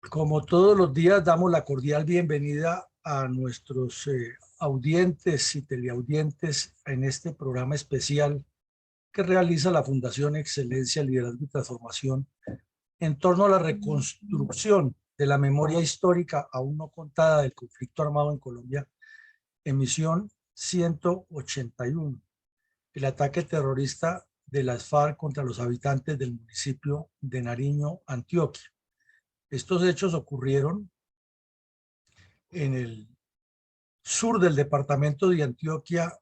Como todos los días, damos la cordial bienvenida a nuestros audientes y teleaudientes en este programa especial que realiza la Fundación Excelencia, Liderazgo y Transformación en torno a la reconstrucción de la memoria histórica aún no contada del conflicto armado en Colombia, emisión 181, el ataque terrorista de las FARC contra los habitantes del municipio de Nariño, Antioquia. Estos hechos ocurrieron en el sur del departamento de Antioquia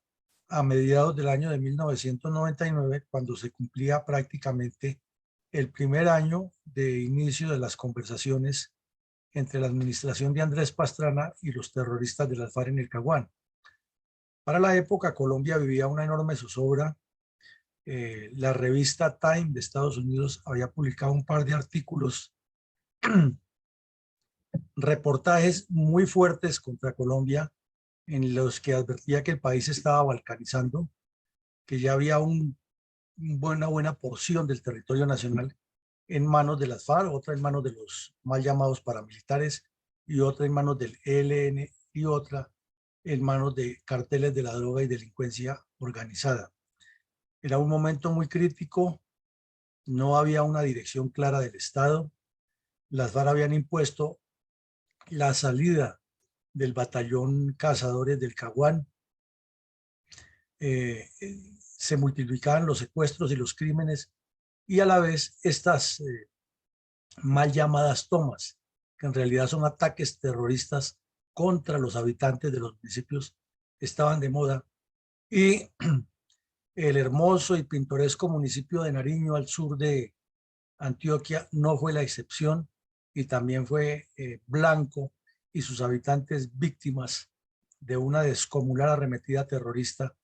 a mediados del año de 1999, cuando se cumplía prácticamente el primer año de inicio de las conversaciones entre la administración de Andrés Pastrana y los terroristas de las FARC en el Caguán. Para la época, Colombia vivía una enorme zozobra. La revista Time de Estados Unidos había publicado un par de artículos, reportajes muy fuertes contra Colombia, en los que advertía que el país se estaba balcanizando, que ya había una buena porción del territorio nacional en manos de las FARC, otra en manos de los mal llamados paramilitares y otra en manos del ELN y otra en manos de carteles de la droga y delincuencia organizada. Era un momento muy crítico, no había una dirección clara del Estado, las FARC habían impuesto la salida del batallón Cazadores del Caguán, se multiplicaban los secuestros y los crímenes y a la vez estas mal llamadas tomas, que en realidad son ataques terroristas contra los habitantes de los municipios, estaban de moda. Y el hermoso y pintoresco municipio de Nariño, al sur de Antioquia, no fue la excepción y también fue blanco y sus habitantes víctimas de una descomunal arremetida terrorista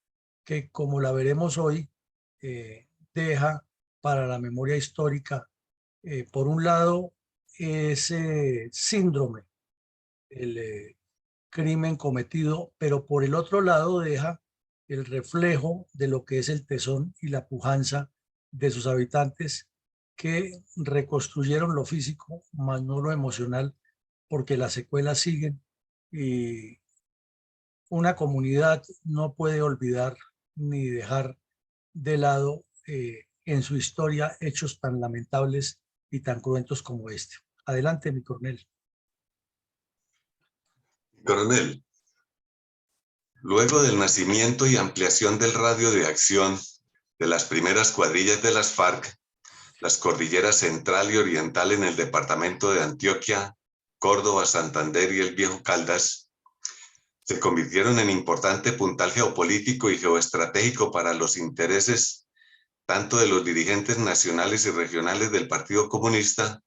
que, como la veremos hoy, deja para la memoria histórica, por un lado, ese síndrome, el crimen cometido, pero por el otro lado deja el reflejo de lo que es el tesón y la pujanza de sus habitantes que reconstruyeron lo físico, más no lo emocional, porque las secuelas siguen y una comunidad no puede olvidar ni dejar de lado en su historia hechos tan lamentables y tan cruentos como este. Adelante, mi coronel. Coronel, luego del nacimiento y ampliación del radio de acción de las primeras cuadrillas de las FARC, las cordilleras central y oriental en el departamento de Antioquia, Córdoba, Santander y el Viejo Caldas, se convirtieron en importante puntal geopolítico y geoestratégico para los intereses tanto de los dirigentes nacionales y regionales del Partido Comunista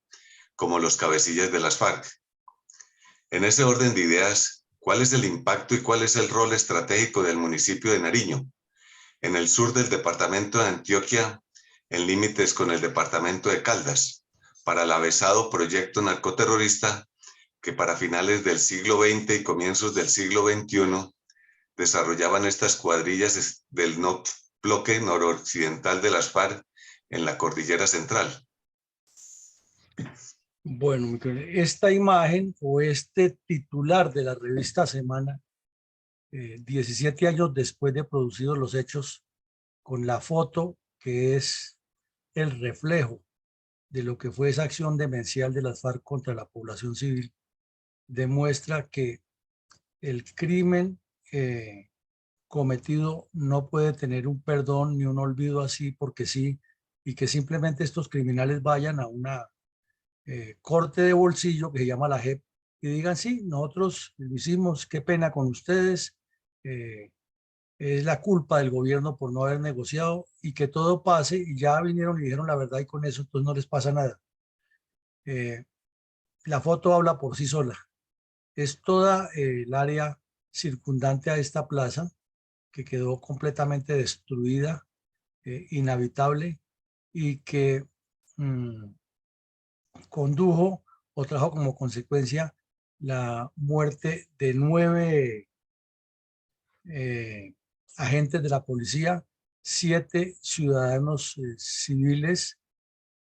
como los cabecillas de las FARC. En ese orden de ideas, ¿cuál es el impacto y cuál es el rol estratégico del municipio de Nariño, en el sur del departamento de Antioquia, en límites con el departamento de Caldas, para el avesado proyecto narcoterrorista que para finales del siglo XX y comienzos del siglo XXI desarrollaban estas cuadrillas del bloque noroccidental de las FARC en la cordillera central? Bueno, esta imagen o este titular de la revista Semana, 17 años después de producidos los hechos, con la foto que es el reflejo de lo que fue esa acción demencial de las FARC contra la población civil, demuestra que el crimen cometido no puede tener un perdón ni un olvido así porque sí, y que simplemente estos criminales vayan a una corte de bolsillo que se llama la JEP y digan, sí, nosotros lo hicimos, qué pena con ustedes, es la culpa del gobierno por no haber negociado y que todo pase y ya vinieron y dijeron la verdad y con eso entonces no les pasa nada. La foto habla por sí sola. Es toda el área circundante a esta plaza que quedó completamente destruida, inhabitable y que condujo o trajo como consecuencia la muerte de 9 agentes de la policía, 7 ciudadanos civiles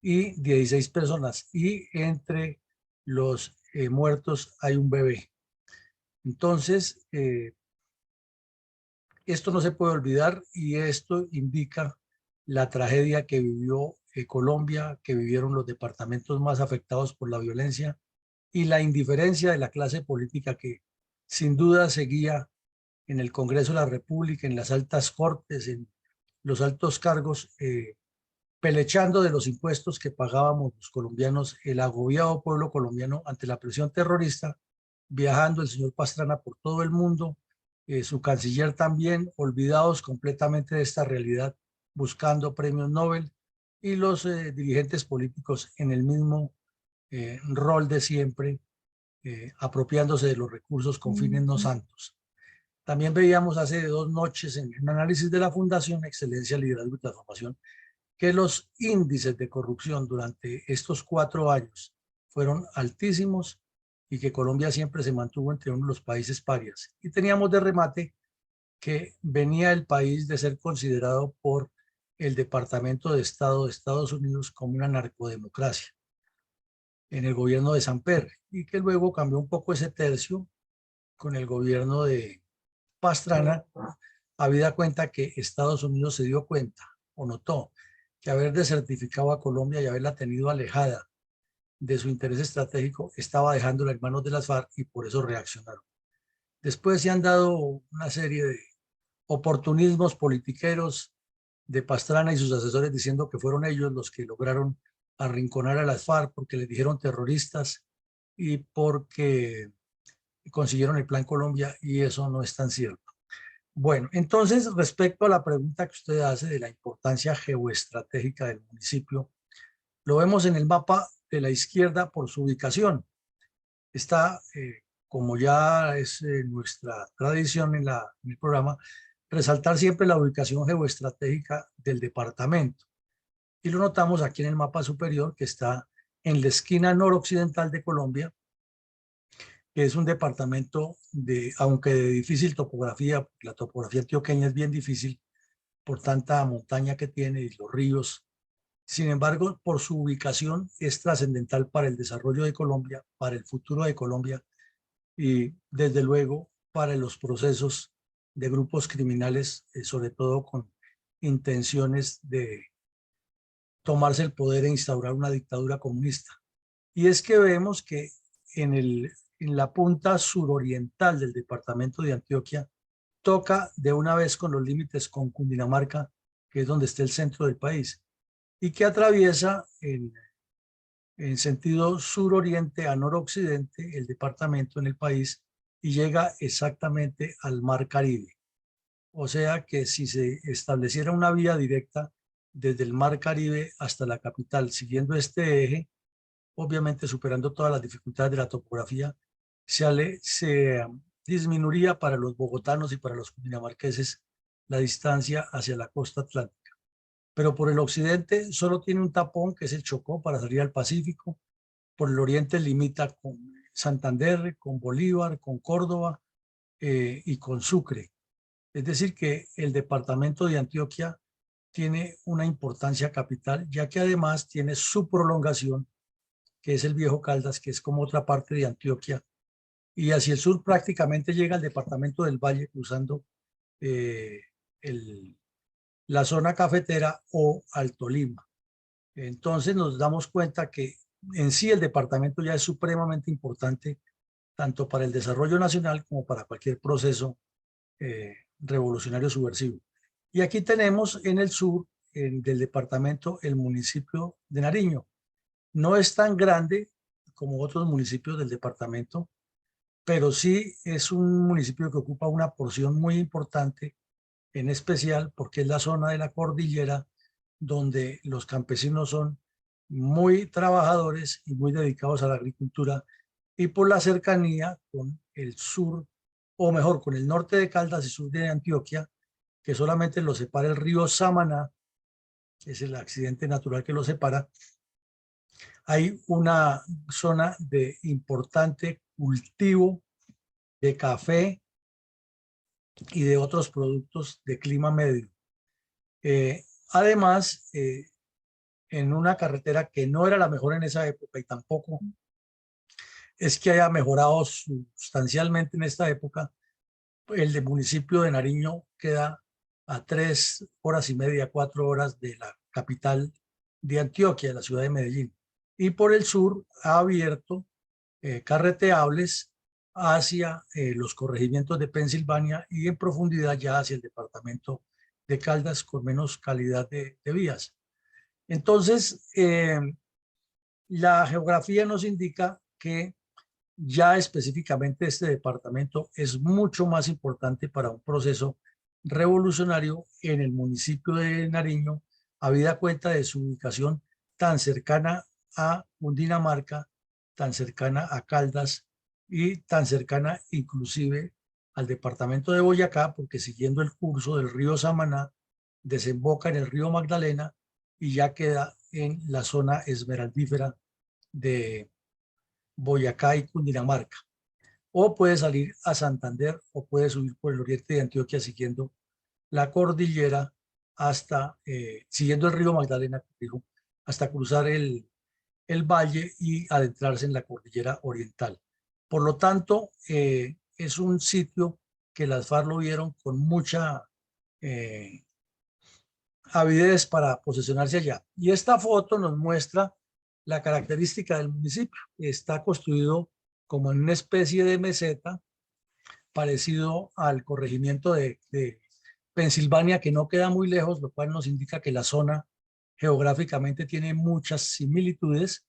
y 16 personas. Y entre los muertos hay un bebé. Entonces, esto no se puede olvidar y esto indica la tragedia que vivió Colombia, que vivieron los departamentos más afectados por la violencia y la indiferencia de la clase política que sin duda seguía en el Congreso de la República, en las altas cortes, en los altos cargos, pelechando de los impuestos que pagábamos los colombianos, el agobiado pueblo colombiano ante la presión terrorista, viajando el señor Pastrana por todo el mundo, su canciller también, olvidados completamente de esta realidad, buscando premios Nobel, y los dirigentes políticos en el mismo rol de siempre, apropiándose de los recursos con fines no santos. También veíamos hace 2 noches en un análisis de la Fundación Excelencia, Liderazgo y Transformación que los índices de corrupción durante estos 4 años fueron altísimos y que Colombia siempre se mantuvo entre uno de los países parias. Y teníamos de remate que venía el país de ser considerado por el Departamento de Estado de Estados Unidos como una narcodemocracia en el gobierno de Samper y que luego cambió un poco ese tercio con el gobierno de Pastrana, habida cuenta que Estados Unidos se dio cuenta o notó que haber desertificado a Colombia y haberla tenido alejada de su interés estratégico estaba dejándola en manos de las FARC y por eso reaccionaron. Después se han dado una serie de oportunismos politiqueros de Pastrana y sus asesores diciendo que fueron ellos los que lograron arrinconar a las FARC porque les dijeron terroristas y porque consiguieron el Plan Colombia, y eso no es tan cierto. Bueno, entonces respecto a la pregunta que usted hace de la importancia geoestratégica del municipio, lo vemos en el mapa de la izquierda por su ubicación. Está, como ya es nuestra tradición en el programa, resaltar siempre la ubicación geoestratégica del departamento. Y lo notamos aquí en el mapa superior, que está en la esquina noroccidental de Colombia, que es un departamento aunque de difícil topografía, la topografía antioqueña es bien difícil por tanta montaña que tiene y los ríos. Sin embargo, por su ubicación es trascendental para el desarrollo de Colombia, para el futuro de Colombia y desde luego para los procesos de grupos criminales, sobre todo con intenciones de tomarse el poder e instaurar una dictadura comunista. Y es que vemos que en la punta suroriental del departamento de Antioquia toca de una vez con los límites con Cundinamarca, que es donde está el centro del país, y que atraviesa en sentido suroriente a noroccidente el departamento en el país y llega exactamente al Mar Caribe. O sea que si se estableciera una vía directa desde el Mar Caribe hasta la capital, siguiendo este eje, obviamente superando todas las dificultades de la topografía, se disminuiría para los bogotanos y para los cundinamarqueses la distancia hacia la costa atlántica. Pero por el occidente solo tiene un tapón, que es el Chocó, para salir al Pacífico. Por el oriente limita con Santander, con Bolívar, con Córdoba y con Sucre. Es decir, que el departamento de Antioquia tiene una importancia capital, ya que además tiene su prolongación, que es el Viejo Caldas, que es como otra parte de Antioquia, y hacia el sur prácticamente llega al departamento del Valle, cruzando la zona cafetera o al Tolima. Entonces nos damos cuenta que en sí el departamento ya es supremamente importante, tanto para el desarrollo nacional como para cualquier proceso revolucionario subversivo. Y aquí tenemos en el sur del departamento el municipio de Nariño. No es tan grande como otros municipios del departamento, pero sí es un municipio que ocupa una porción muy importante, en especial porque es la zona de la cordillera donde los campesinos son muy trabajadores y muy dedicados a la agricultura, y por la cercanía con el sur, o mejor, con el norte de Caldas y sur de Antioquia, que solamente lo separa el río Samaná, que es el accidente natural que lo separa. Hay una zona de importante cultivo de café y de otros productos de clima medio. Además, en una carretera que no era la mejor en esa época y tampoco es que haya mejorado sustancialmente en esta época. El de municipio de Nariño queda a 3 horas y media, 4 horas de la capital de Antioquia, de la ciudad de Medellín. Y por el sur ha abierto carreteables hacia los corregimientos de Pensilvania y en profundidad ya hacia el departamento de Caldas con menos calidad de vías. Entonces, la geografía nos indica que ya específicamente este departamento es mucho más importante para un proceso revolucionario en el municipio de Nariño, habida cuenta de su ubicación tan cercana a Cundinamarca, tan cercana a Caldas y tan cercana inclusive al departamento de Boyacá, porque siguiendo el curso del río Samaná, desemboca en el río Magdalena y ya queda en la zona esmeraldífera de Boyacá y Cundinamarca. O puede salir a Santander o puede subir por el oriente de Antioquia siguiendo la cordillera hasta, siguiendo el río Magdalena, hasta cruzar el valle y adentrarse en la cordillera oriental. Por lo tanto, es un sitio que las FARC lo vieron con mucha avidez para posesionarse allá. Y esta foto nos muestra la característica del municipio. Está construido como en una especie de meseta, parecido al corregimiento de Pensilvania, que no queda muy lejos, lo cual nos indica que la zona geográficamente tiene muchas similitudes,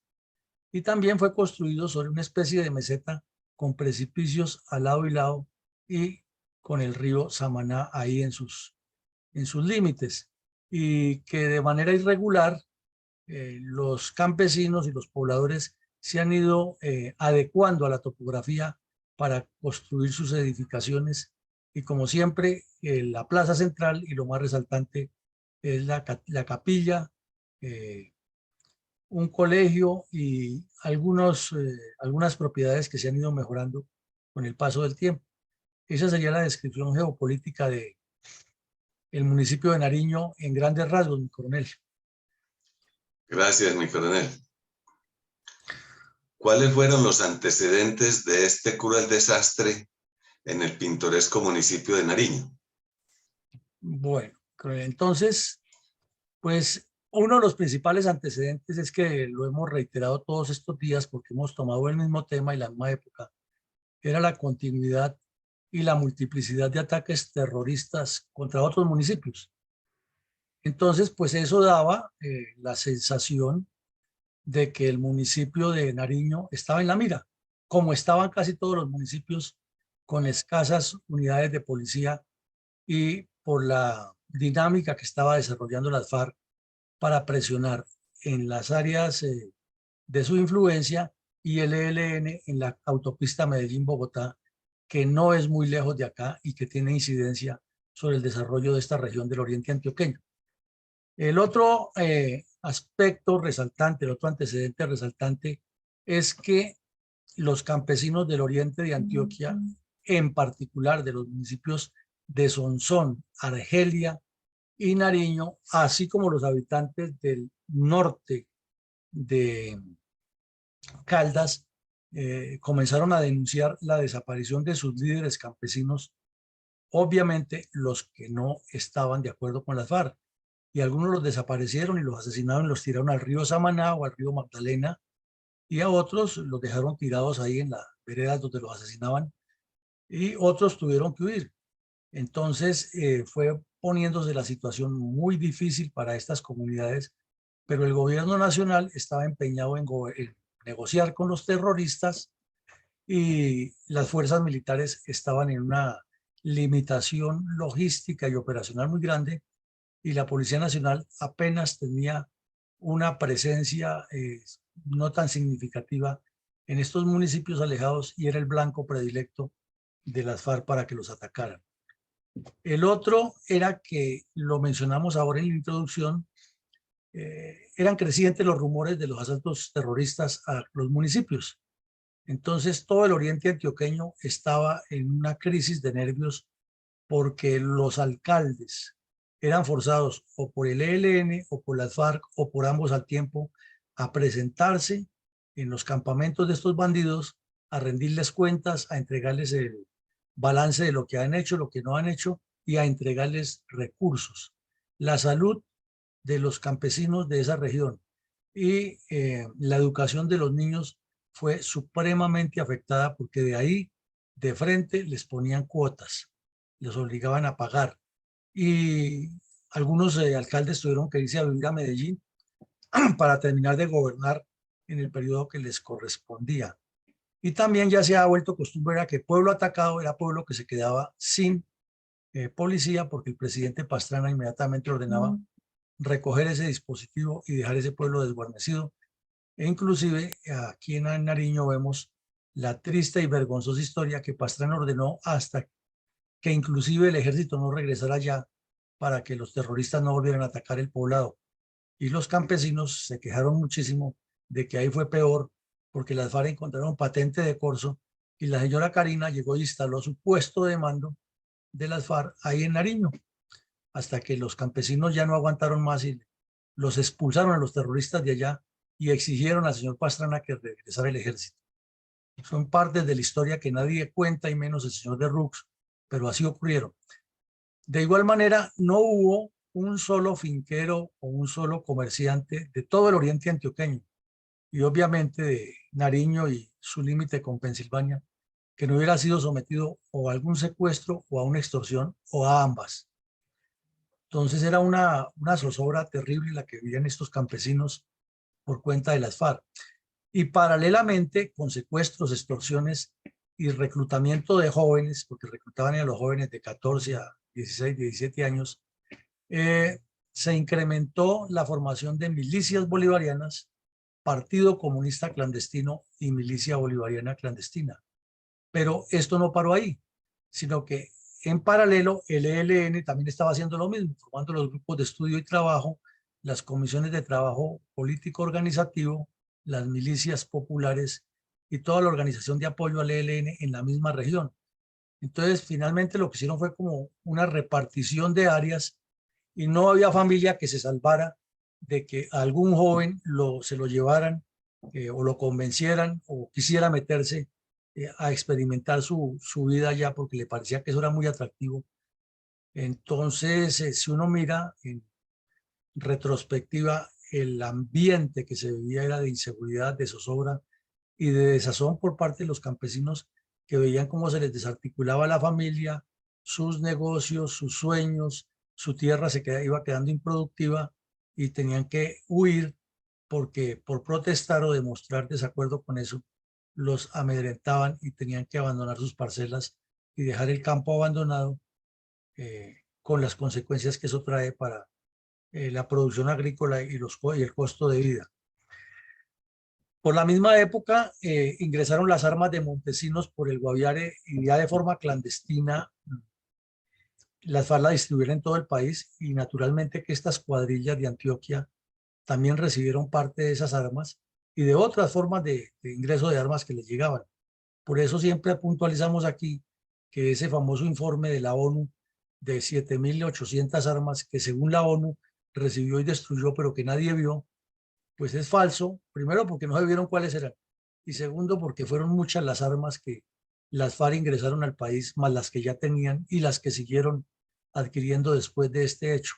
y también fue construido sobre una especie de meseta con precipicios al lado y lado y con el río Samaná ahí en sus límites, y que de manera irregular los campesinos y los pobladores se han ido adecuando a la topografía para construir sus edificaciones, y como siempre la plaza central y lo más resaltante es la capilla, un colegio y algunas propiedades que se han ido mejorando con el paso del tiempo. Esa sería la descripción geopolítica de el municipio de Nariño en grandes rasgos, mi coronel. Gracias, mi coronel. ¿Cuáles fueron los antecedentes de este cruel desastre en el pintoresco municipio de Nariño? Bueno, entonces, pues uno de los principales antecedentes es que lo hemos reiterado todos estos días porque hemos tomado el mismo tema y la misma época. Era la continuidad y la multiplicidad de ataques terroristas contra otros municipios. Entonces, pues eso daba la sensación de que el municipio de Nariño estaba en la mira, como estaban casi todos los municipios con escasas unidades de policía y por la dinámica que estaba desarrollando las FARC para presionar en las áreas de su influencia y el ELN en la autopista Medellín-Bogotá, que no es muy lejos de acá y que tiene incidencia sobre el desarrollo de esta región del oriente antioqueño. El otro aspecto resaltante, el otro antecedente resaltante es que los campesinos del oriente de Antioquia, en particular de los municipios de Sonsón, Argelia y Nariño, así como los habitantes del norte de Caldas, comenzaron a denunciar la desaparición de sus líderes campesinos, obviamente los que no estaban de acuerdo con las FARC. Y algunos los desaparecieron y los asesinaron, los tiraron al río Samaná o al río Magdalena, y a otros los dejaron tirados ahí en las veredas donde los asesinaban, y otros tuvieron que huir. Entonces fue poniéndose la situación muy difícil para estas comunidades, pero el gobierno nacional estaba empeñado en negociar con los terroristas, y las fuerzas militares estaban en una limitación logística y operacional muy grande, y la Policía Nacional apenas tenía una presencia no tan significativa en estos municipios alejados, y era el blanco predilecto de las FARC para que los atacaran. El otro era que, lo mencionamos ahora en la introducción, eran crecientes los rumores de los asaltos terroristas a los municipios. Entonces todo el oriente antioqueño estaba en una crisis de nervios porque los alcaldes eran forzados o por el ELN o por las FARC o por ambos al tiempo a presentarse en los campamentos de estos bandidos a rendirles cuentas, a entregarles el balance de lo que han hecho, lo que no han hecho y a entregarles recursos. La salud de los campesinos de esa región y la educación de los niños fue supremamente afectada porque de ahí, de frente, les ponían cuotas, les obligaban a pagar. Y algunos alcaldes tuvieron que irse a vivir a Medellín para terminar de gobernar en el periodo que les correspondía. Y también ya se ha vuelto costumbre a que pueblo atacado era pueblo que se quedaba sin policía porque el presidente Pastrana inmediatamente ordenaba recoger ese dispositivo y dejar ese pueblo desguarnecido. E inclusive aquí en Nariño vemos la triste y vergonzosa historia que Pastrana ordenó hasta que inclusive el ejército no regresara allá para que los terroristas no volvieran a atacar el poblado. Y los campesinos se quejaron muchísimo de que ahí fue peor porque las FARC encontraron patente de corso y la señora Karina llegó y instaló su puesto de mando de las FARC ahí en Nariño, hasta que los campesinos ya no aguantaron más y los expulsaron a los terroristas de allá y exigieron al señor Pastrana que regresara el ejército. Son partes de la historia que nadie cuenta y menos el señor de Rux, pero así ocurrieron. De igual manera, no hubo un solo finquero o un solo comerciante de todo el oriente antioqueño y obviamente de Nariño y su límite con Pensilvania que no hubiera sido sometido o a algún secuestro o a una extorsión o a ambas. Entonces era una zozobra terrible la que vivían estos campesinos por cuenta de las FARC. Y paralelamente con secuestros, extorsiones y reclutamiento de jóvenes, porque reclutaban a los jóvenes de 14 a 16, 17 años, se incrementó la formación de milicias bolivarianas, Partido Comunista Clandestino y Milicia Bolivariana Clandestina. Pero esto no paró ahí, sino que en paralelo el ELN también estaba haciendo lo mismo, formando los grupos de estudio y trabajo, las comisiones de trabajo político organizativo, las milicias populares y toda la organización de apoyo al ELN en la misma región. Entonces, finalmente lo que hicieron fue como una repartición de áreas y no había familia que se salvara de que a algún joven se lo llevaran o lo convencieran o quisiera meterse a experimentar su vida allá porque le parecía que eso era muy atractivo. Entonces, si uno mira en retrospectiva, el ambiente que se vivía era de inseguridad, de zozobra y de desazón por parte de los campesinos que veían cómo se les desarticulaba la familia, sus negocios, sus sueños, su tierra iba quedando improductiva y tenían que huir porque por protestar o demostrar desacuerdo con eso, los amedrentaban y tenían que abandonar sus parcelas y dejar el campo abandonado con las consecuencias que eso trae para la producción agrícola y el costo de vida. Por la misma época ingresaron las armas de Montesinos por el Guaviare y ya de forma clandestina las FARC la distribuyeron en todo el país y naturalmente que estas cuadrillas de Antioquia también recibieron parte de esas armas y de otras formas de ingreso de armas que les llegaban. Por eso siempre puntualizamos aquí que ese famoso informe de la ONU de 7.800 armas que según la ONU recibió y destruyó, pero que nadie vio, pues es falso. Primero porque no se vieron cuáles eran y segundo porque fueron muchas las armas que las FARC ingresaron al país, más las que ya tenían y las que siguieron adquiriendo después de este hecho.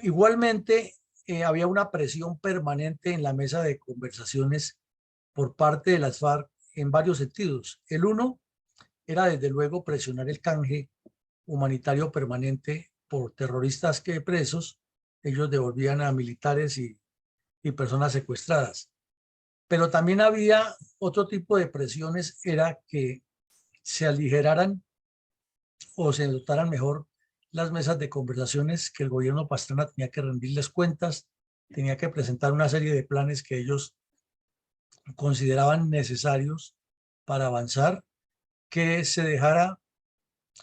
Igualmente, había una presión permanente en la mesa de conversaciones por parte de las FARC en varios sentidos. El uno era desde luego presionar el canje humanitario permanente por terroristas que presos, ellos devolvían a militares y personas secuestradas. Pero también había otro tipo de presiones, era que se aligeraran o se dotaran mejor las mesas de conversaciones, que el gobierno Pastrana tenía que rendirles cuentas, tenía que presentar una serie de planes que ellos consideraban necesarios para avanzar, que se dejara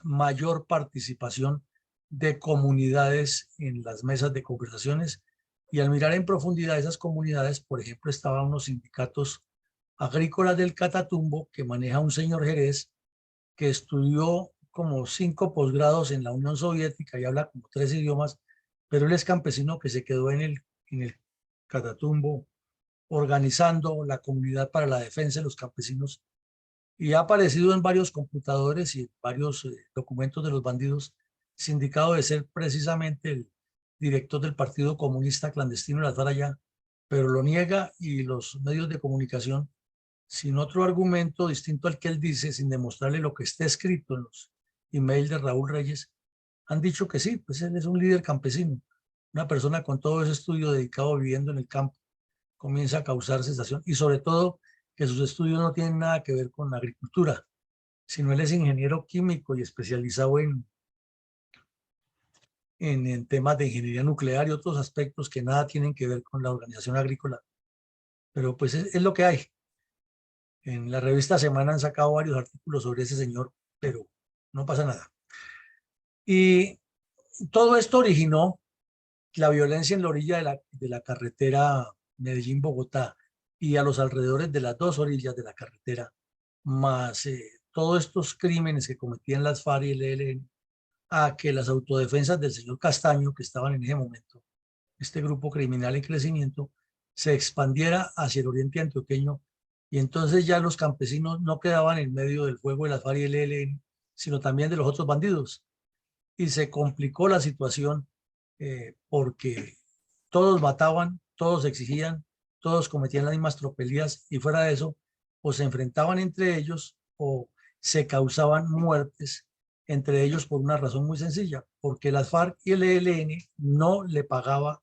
mayor participación de comunidades en las mesas de conversaciones y al mirar en profundidad esas comunidades, por ejemplo, estaban unos sindicatos agrícolas del Catatumbo que maneja un señor Jerez que estudió como 5 posgrados en la Unión Soviética y habla como 3 idiomas, pero él es campesino que se quedó en el Catatumbo organizando la Comunidad para la Defensa de los Campesinos, y ha aparecido en varios computadores y en varios documentos de los bandidos, sindicado de ser precisamente el director del Partido Comunista Clandestino de las FARC allá, pero lo niega, y los medios de comunicación, sin otro argumento distinto al que él dice, sin demostrarle lo que está escrito en los emails de Raúl Reyes, han dicho que sí, pues él es un líder campesino, una persona con todo ese estudio dedicado viviendo en el campo, comienza a causar sensación, y sobre todo que sus estudios no tienen nada que ver con la agricultura, sino él es ingeniero químico y especializado en temas de ingeniería nuclear y otros aspectos que nada tienen que ver con la organización agrícola. Pero pues es lo que hay. En la revista Semana han sacado varios artículos sobre ese señor, pero no pasa nada. Y todo esto originó la violencia en la orilla de la carretera Medellín-Bogotá y a los alrededores de las dos orillas de la carretera, más todos estos crímenes que cometían las FARC y el ELN, a que las autodefensas del señor Castaño, que estaban en ese momento, este grupo criminal en crecimiento, se expandiera hacia el oriente antioqueño, y entonces ya los campesinos no quedaban en medio del fuego de las FARC y el ELN, sino también de los otros bandidos. Y se complicó la situación porque todos mataban, todos exigían, todos cometían las mismas tropelías, y fuera de eso, o se enfrentaban entre ellos o se causaban muertes entre ellos por una razón muy sencilla, porque las FARC y el ELN no le pagaba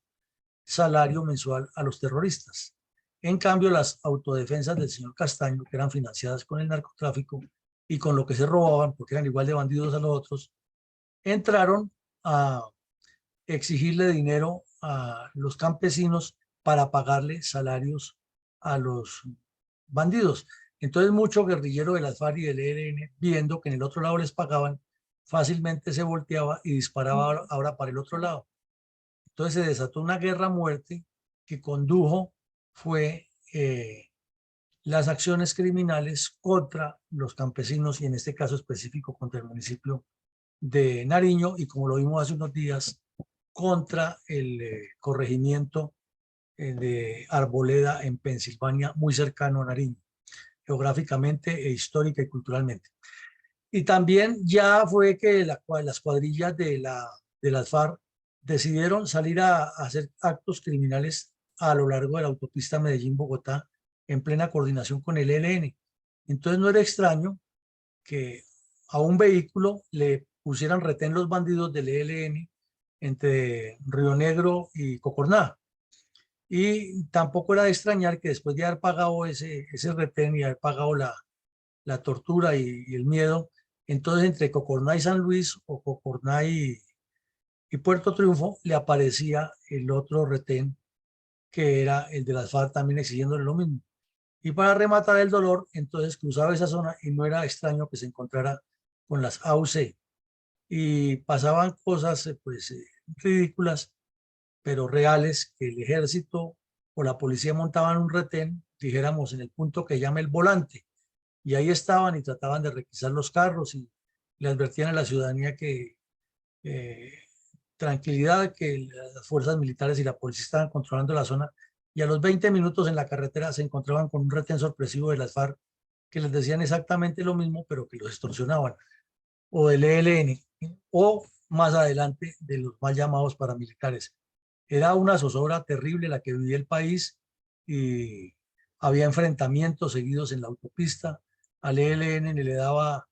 salario mensual a los terroristas. En cambio, las autodefensas del señor Castaño, que eran financiadas con el narcotráfico y con lo que se robaban, porque eran igual de bandidos a los otros, entraron a exigirle dinero a los campesinos para pagarle salarios a los bandidos. Entonces mucho guerrillero de las FARC y del ELN, viendo que en el otro lado les pagaban, fácilmente se volteaba y disparaba ahora para el otro lado. Entonces se desató una guerra a muerte que condujo fue las acciones criminales contra los campesinos, y en este caso específico contra el municipio de Nariño, y como lo vimos hace unos días, contra el corregimiento de Arboleda en Pensilvania, muy cercano a Nariño, geográficamente e histórica y culturalmente. Y también ya fue que las cuadrillas de las FARC decidieron salir a hacer actos criminales a lo largo de la autopista Medellín-Bogotá, en plena coordinación con el ELN. Entonces no era extraño que a un vehículo le pusieran retén los bandidos del ELN entre Río Negro y Cocorná. Y tampoco era de extrañar que después de haber pagado ese retén y haber pagado la tortura y el miedo, entonces entre Cocorná y San Luis, o Cocorná y Puerto Triunfo, le aparecía el otro retén, que era el de las FARC, también exigiéndole lo mismo. Y para rematar el dolor, entonces cruzaba esa zona y no era extraño que se encontrara con las AUC. Y pasaban cosas pues ridículas, pero reales, que el ejército o la policía montaban un retén, dijéramos, en el punto que llama el volante, y ahí estaban y trataban de requisar los carros, y le advertían a la ciudadanía que tranquilidad, que las fuerzas militares y la policía estaban controlando la zona, y a los 20 minutos en la carretera se encontraban con un retén sorpresivo de las FARC, que les decían exactamente lo mismo, pero que los extorsionaban, o del ELN, o más adelante de los mal llamados paramilitares. Era una zozobra terrible la que vivía el país, y había enfrentamientos seguidos en la autopista. Al ELN le daba,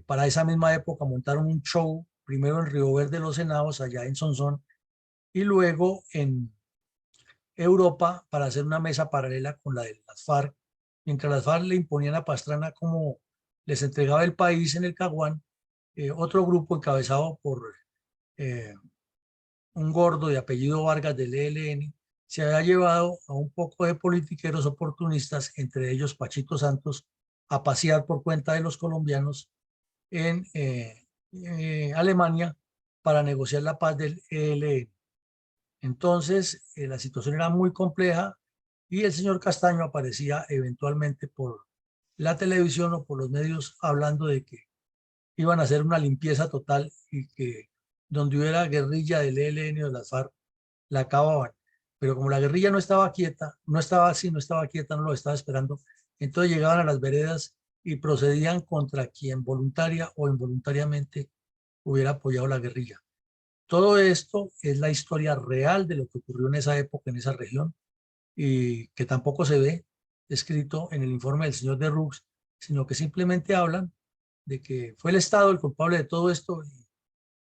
para esa misma época montaron un show, primero en Río Verde Los Henados, allá en Sonsón, y luego en Europa para hacer una mesa paralela con la de las FARC. Mientras las FARC le imponían a Pastrana como les entregaba el país en el Caguán, otro grupo encabezado por un gordo de apellido Vargas del ELN se había llevado a un poco de politiqueros oportunistas, entre ellos Pachito Santos, a pasear por cuenta de los colombianos en Alemania para negociar la paz del ELN. Entonces la situación era muy compleja, y el señor Castaño aparecía eventualmente por la televisión o por los medios hablando de que iban a hacer una limpieza total, y que donde hubiera guerrilla del ELN o de las FARC la acababan. pero como la guerrilla no estaba quieta, no estaba quieta, no lo estaba esperando, entonces llegaban a las veredas y procedían contra quien voluntaria o involuntariamente hubiera apoyado la guerrilla. Todo esto es la historia real de lo que ocurrió en esa época, en esa región, y que tampoco se ve escrito en el informe del señor de Rux, sino que simplemente hablan de que fue el Estado el culpable de todo esto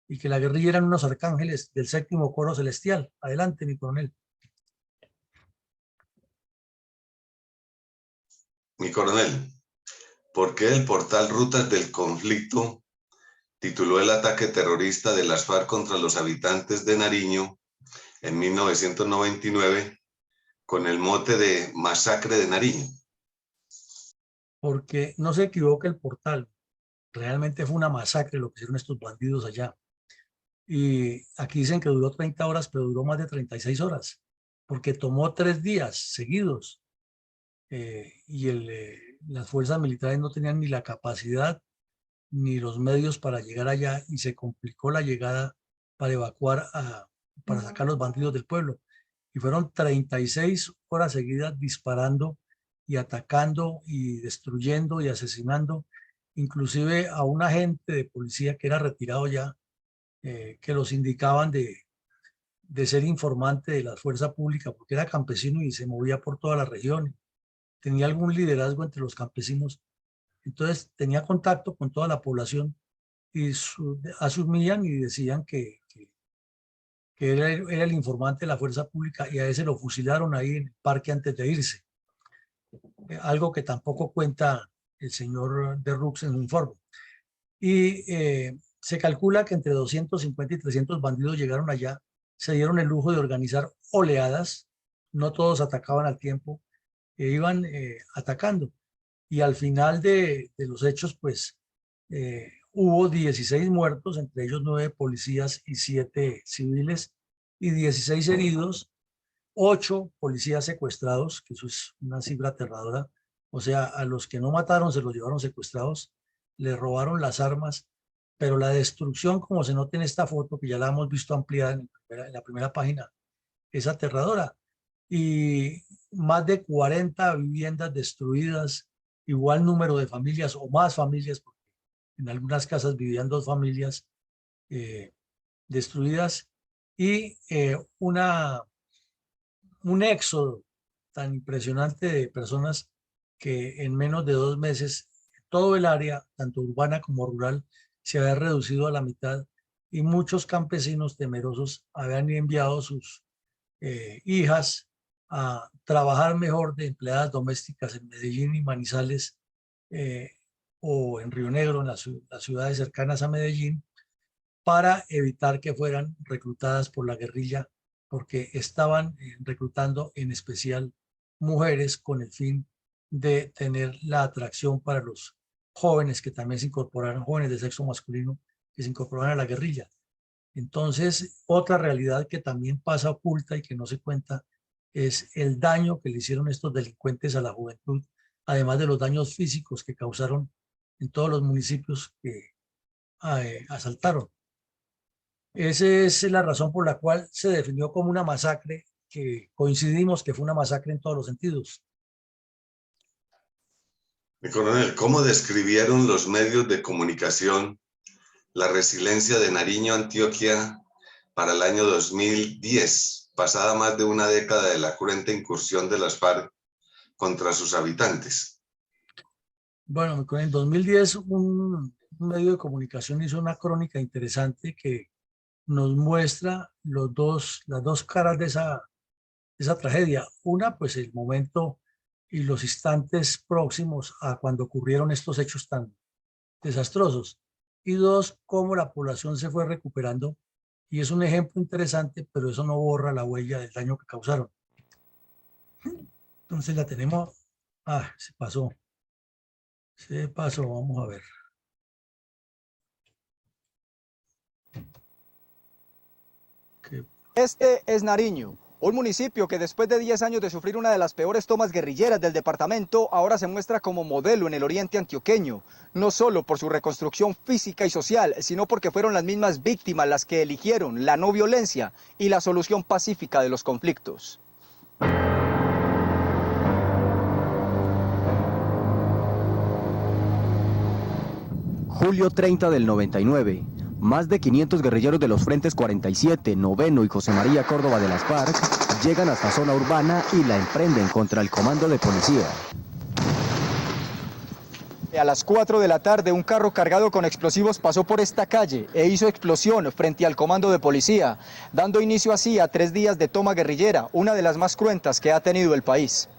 y que la guerrilla eran unos arcángeles del séptimo coro celestial. Adelante, mi coronel. Mi coronel, ¿por qué el portal Rutas del Conflicto tituló el ataque terrorista de las FARC contra los habitantes de Nariño en 1999 con el mote de Masacre de Nariño? Porque no se equivoque el portal, realmente fue una masacre lo que hicieron estos bandidos allá. Y aquí dicen que duró 30 horas, pero duró más de 36 horas, porque tomó 3 días seguidos. Las fuerzas militares no tenían ni la capacidad ni los medios para llegar allá y se complicó la llegada para evacuar, para sacar a los bandidos del pueblo. Y fueron 36 horas seguidas disparando y atacando y destruyendo y asesinando, inclusive a un agente de policía que era retirado ya, que los indicaban de ser informante de la fuerza pública, porque era campesino y se movía por toda la región, tenía algún liderazgo entre los campesinos, entonces tenía contacto con toda la población y asumían y decían que era el informante de la fuerza pública y a ese lo fusilaron ahí en el parque antes de irse. Algo que tampoco cuenta el señor de Rux en su informe. Y se calcula que entre 250 y 300 bandidos llegaron allá, se dieron el lujo de organizar oleadas, no todos atacaban al tiempo, iban atacando. Y al final de los hechos, pues, hubo 16 muertos, entre ellos 9 policías y 7 civiles, y 16 heridos, 8 policías secuestrados, que eso es una cifra aterradora. O sea, a los que no mataron se los llevaron secuestrados, les robaron las armas, pero la destrucción, como se nota en esta foto, que ya la hemos visto ampliada en la primera página, es aterradora. Y más de 40 viviendas destruidas, igual número de familias o más familias, porque en algunas casas vivían 2 familias destruidas, y un éxodo tan impresionante de personas que en menos de 2 meses todo el área, tanto urbana como rural, se había reducido a la mitad y muchos campesinos temerosos habían enviado sus hijas a trabajar mejor de empleadas domésticas en Medellín y Manizales, o en Río Negro, en las ciudades cercanas a Medellín, para evitar que fueran reclutadas por la guerrilla, porque estaban reclutando en especial mujeres con el fin de tener la atracción para los jóvenes que también se incorporaron, jóvenes de sexo masculino que se incorporaron a la guerrilla. Entonces, otra realidad que también pasa oculta y que no se cuenta es el daño que le hicieron estos delincuentes a la juventud, además de los daños físicos que causaron en todos los municipios que asaltaron. Esa es la razón por la cual se definió como una masacre, que coincidimos que fue una masacre en todos los sentidos. Mi coronel, ¿cómo describieron los medios de comunicación la resiliencia de Nariño, Antioquia, para el año 2010, pasada más de una década de la cruenta incursión de las FARC contra sus habitantes? Bueno, en 2010 un medio de comunicación hizo una crónica interesante que nos muestra las dos caras de esa tragedia. Una, pues el momento y los instantes próximos a cuando ocurrieron estos hechos tan desastrosos. Y 2, cómo la población se fue recuperando. Y es un ejemplo interesante, pero eso no borra la huella del daño que causaron. Entonces la tenemos. Se pasó. Se pasó, vamos a ver. Este es Nariño, un municipio que después de 10 años de sufrir una de las peores tomas guerrilleras del departamento, ahora se muestra como modelo en el oriente antioqueño, no solo por su reconstrucción física y social, sino porque fueron las mismas víctimas las que eligieron la no violencia y la solución pacífica de los conflictos. Julio 30 del 99. Más de 500 guerrilleros de los frentes 47, Noveno y José María Córdoba de las FARC llegan hasta zona urbana y la emprenden contra el comando de policía. A las 4 de la tarde, un carro cargado con explosivos pasó por esta calle e hizo explosión frente al comando de policía, dando inicio así a 3 días de toma guerrillera, una de las más cruentas que ha tenido el país.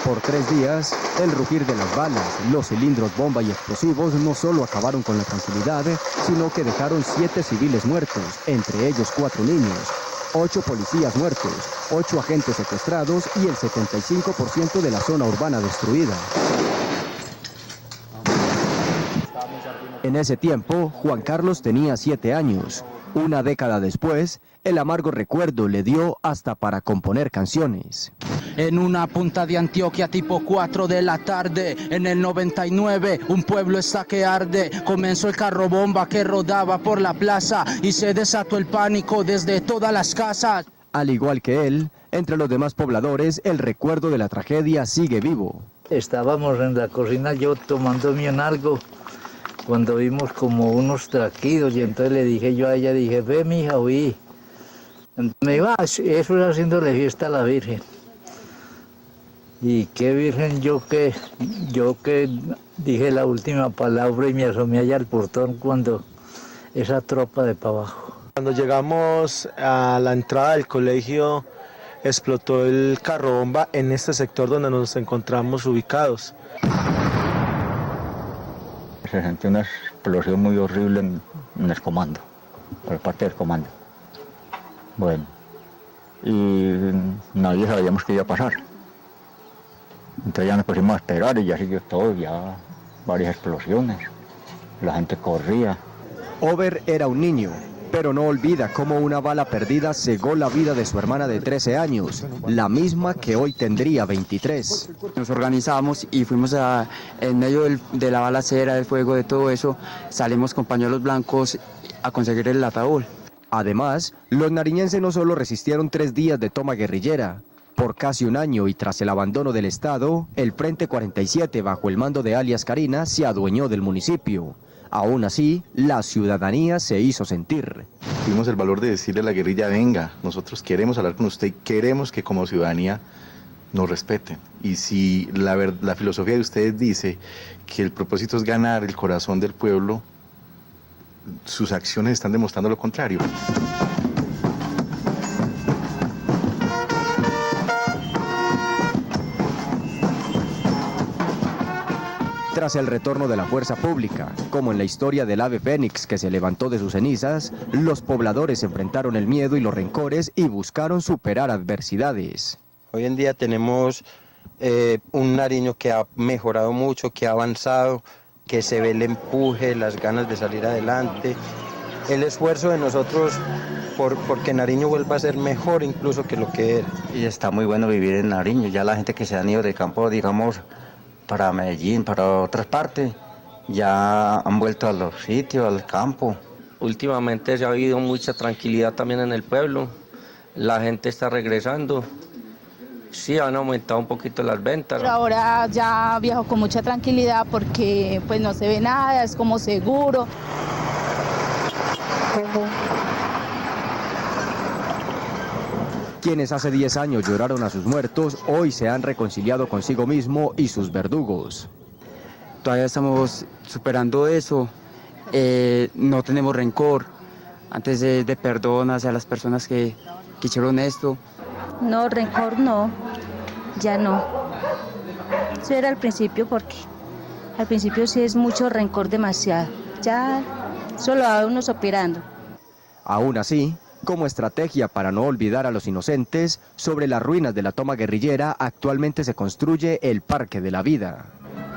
Por 3 días, el rugir de las balas, los cilindros bomba y explosivos no solo acabaron con la tranquilidad, sino que dejaron 7 civiles muertos, entre ellos 4 niños, 8 policías muertos, 8 agentes secuestrados y el 75% de la zona urbana destruida. En ese tiempo, Juan Carlos tenía 7 años. Una década después, el amargo recuerdo le dio hasta para componer canciones. En una punta de Antioquia tipo 4 de la tarde, en el 99, un pueblo está que arde. Comenzó el carro bomba que rodaba por la plaza y se desató el pánico desde todas las casas. Al igual que él, entre los demás pobladores, el recuerdo de la tragedia sigue vivo. Estábamos en la cocina yo tomándome un algo, cuando vimos como unos traquidos y entonces le dije yo a ella, dije, ve mija, oí. Me dijo, eso es haciéndole fiesta a la Virgen. Y qué Virgen, yo que dije la última palabra y me asomé allá al portón cuando esa tropa de para abajo. Cuando llegamos a la entrada del colegio, explotó el carro bomba en este sector donde nos encontramos ubicados. Se sentía una explosión muy horrible en el comando, por parte del comando. Bueno, y nadie sabíamos qué iba a pasar. Entonces ya nos pusimos a esperar y ya siguió todo, ya varias explosiones. La gente corría. Over era un niño, pero no olvida cómo una bala perdida cegó la vida de su hermana de 13 años, la misma que hoy tendría 23. Nos organizamos y fuimos en medio de la balacera, del fuego, de todo eso, salimos con pañuelos blancos a conseguir el ataúd. Además, los nariñenses no solo resistieron 3 días de toma guerrillera. Por casi un año y tras el abandono del Estado, el Frente 47, bajo el mando de alias Carina, se adueñó del municipio. Aún así, la ciudadanía se hizo sentir. Tuvimos el valor de decirle a la guerrilla, venga, nosotros queremos hablar con usted y queremos que como ciudadanía nos respeten. Y si la filosofía de ustedes dice que el propósito es ganar el corazón del pueblo, sus acciones están demostrando lo contrario. Tras el retorno de la fuerza pública, como en la historia del ave fénix que se levantó de sus cenizas, los pobladores enfrentaron el miedo y los rencores y buscaron superar adversidades. Hoy en día tenemos un Nariño que ha mejorado mucho, que ha avanzado, que se ve el empuje, las ganas de salir adelante, el esfuerzo de nosotros porque Nariño vuelva a ser mejor incluso que lo que era. Y está muy bueno vivir en Nariño, ya la gente que se han ido del campo, digamos, para Medellín, para otras partes, ya han vuelto a los sitios, al campo. Últimamente se ha habido mucha tranquilidad también en el pueblo, la gente está regresando, sí han aumentado un poquito las ventas. Pero ahora ya viajo con mucha tranquilidad porque pues no se ve nada, es como seguro. Quienes hace 10 años lloraron a sus muertos, hoy se han reconciliado consigo mismo y sus verdugos. Todavía estamos superando eso, no tenemos rencor, antes de perdón hacia las personas que hicieron esto. No, rencor no, ya no. Eso era al principio porque al principio sí es mucho rencor, demasiado. Ya solo a uno operando. Aún así, como estrategia para no olvidar a los inocentes, sobre las ruinas de la toma guerrillera actualmente se construye el Parque de la Vida.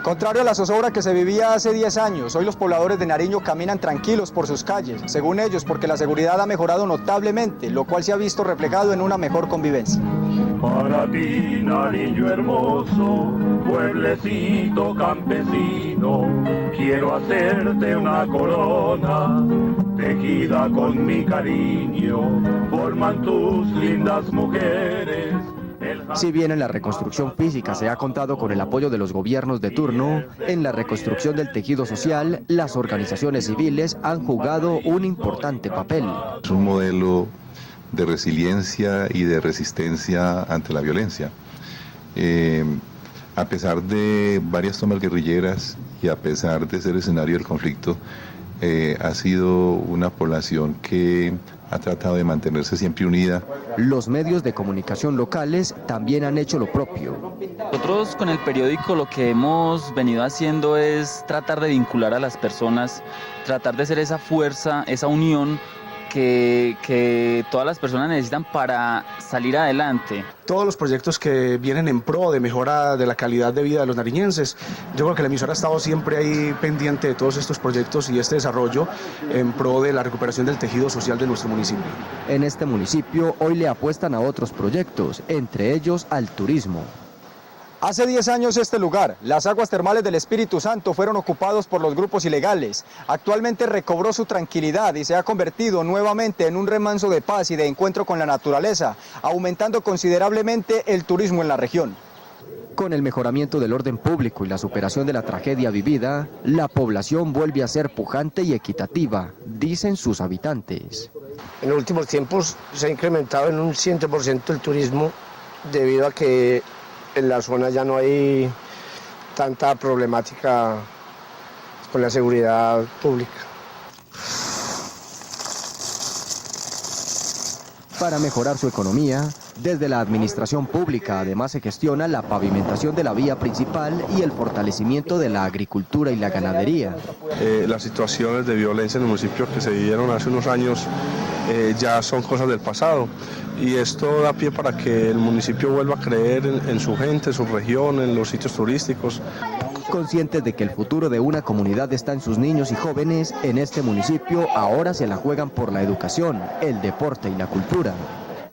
Contrario a la zozobra que se vivía hace 10 años, hoy los pobladores de Nariño caminan tranquilos por sus calles, según ellos porque la seguridad ha mejorado notablemente, lo cual se ha visto reflejado en una mejor convivencia. Para ti, Nariño hermoso, pueblecito campesino, quiero hacerte una corona, tejida con mi cariño, forman tus lindas mujeres. Si bien en la reconstrucción física se ha contado con el apoyo de los gobiernos de turno, en la reconstrucción del tejido social, las organizaciones civiles han jugado un importante papel. Es un modelo de resiliencia y de resistencia ante la violencia. A pesar de varias tomas guerrilleras y a pesar de ser escenario del conflicto, ha sido una población que ha tratado de mantenerse siempre unida. Los medios de comunicación locales también han hecho lo propio. Nosotros con el periódico lo que hemos venido haciendo es tratar de vincular a las personas, tratar de ser esa fuerza, esa unión que todas las personas necesitan para salir adelante. Todos los proyectos que vienen en pro de mejora de la calidad de vida de los nariñenses. Yo creo que la emisora ha estado siempre ahí pendiente de todos estos proyectos y este desarrollo en pro de la recuperación del tejido social de nuestro municipio. En este municipio hoy le apuestan a otros proyectos, entre ellos al turismo. Hace 10 años este lugar, las aguas termales del Espíritu Santo, fueron ocupados por los grupos ilegales. Actualmente recobró su tranquilidad y se ha convertido nuevamente en un remanso de paz y de encuentro con la naturaleza, aumentando considerablemente el turismo en la región. Con el mejoramiento del orden público y la superación de la tragedia vivida, la población vuelve a ser pujante y equitativa, dicen sus habitantes. En los últimos tiempos se ha incrementado en un 100% el turismo debido a que en la zona ya no hay tanta problemática con la seguridad pública. Para mejorar su economía, desde la administración pública además se gestiona la pavimentación de la vía principal y el fortalecimiento de la agricultura y la ganadería. Las situaciones de violencia en el municipio que se vivieron hace unos años ya son cosas del pasado. Y esto da pie para que el municipio vuelva a creer en su gente, en su región, en los sitios turísticos. Conscientes de que el futuro de una comunidad está en sus niños y jóvenes, en este municipio ahora se la juegan por la educación, el deporte y la cultura.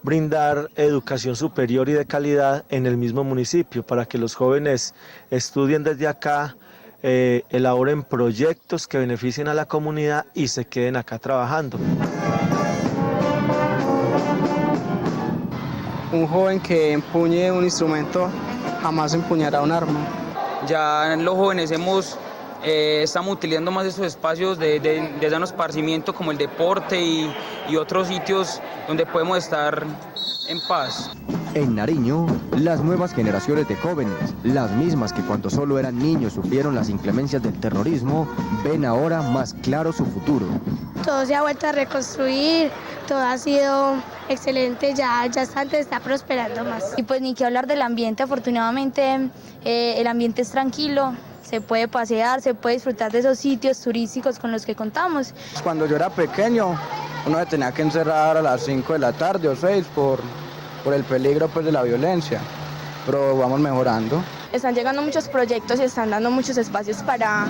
Brindar educación superior y de calidad en el mismo municipio para que los jóvenes estudien desde acá, elaboren proyectos que beneficien a la comunidad y se queden acá trabajando. Un joven que empuñe un instrumento jamás empuñará un arma. Ya los jóvenes estamos utilizando más esos espacios de sano esparcimiento como el deporte y otros sitios donde podemos estar en paz. En Nariño, las nuevas generaciones de jóvenes, las mismas que cuando solo eran niños sufrieron las inclemencias del terrorismo, ven ahora más claro su futuro. Todo se ha vuelto a reconstruir, todo ha sido excelente, ya está prosperando más. Y pues ni que hablar del ambiente, afortunadamente el ambiente es tranquilo, se puede pasear, se puede disfrutar de esos sitios turísticos con los que contamos. Cuando yo era pequeño, uno se tenía que encerrar a las 5 de la tarde o 6 por el peligro pues, de la violencia, pero vamos mejorando. Están llegando muchos proyectos y están dando muchos espacios para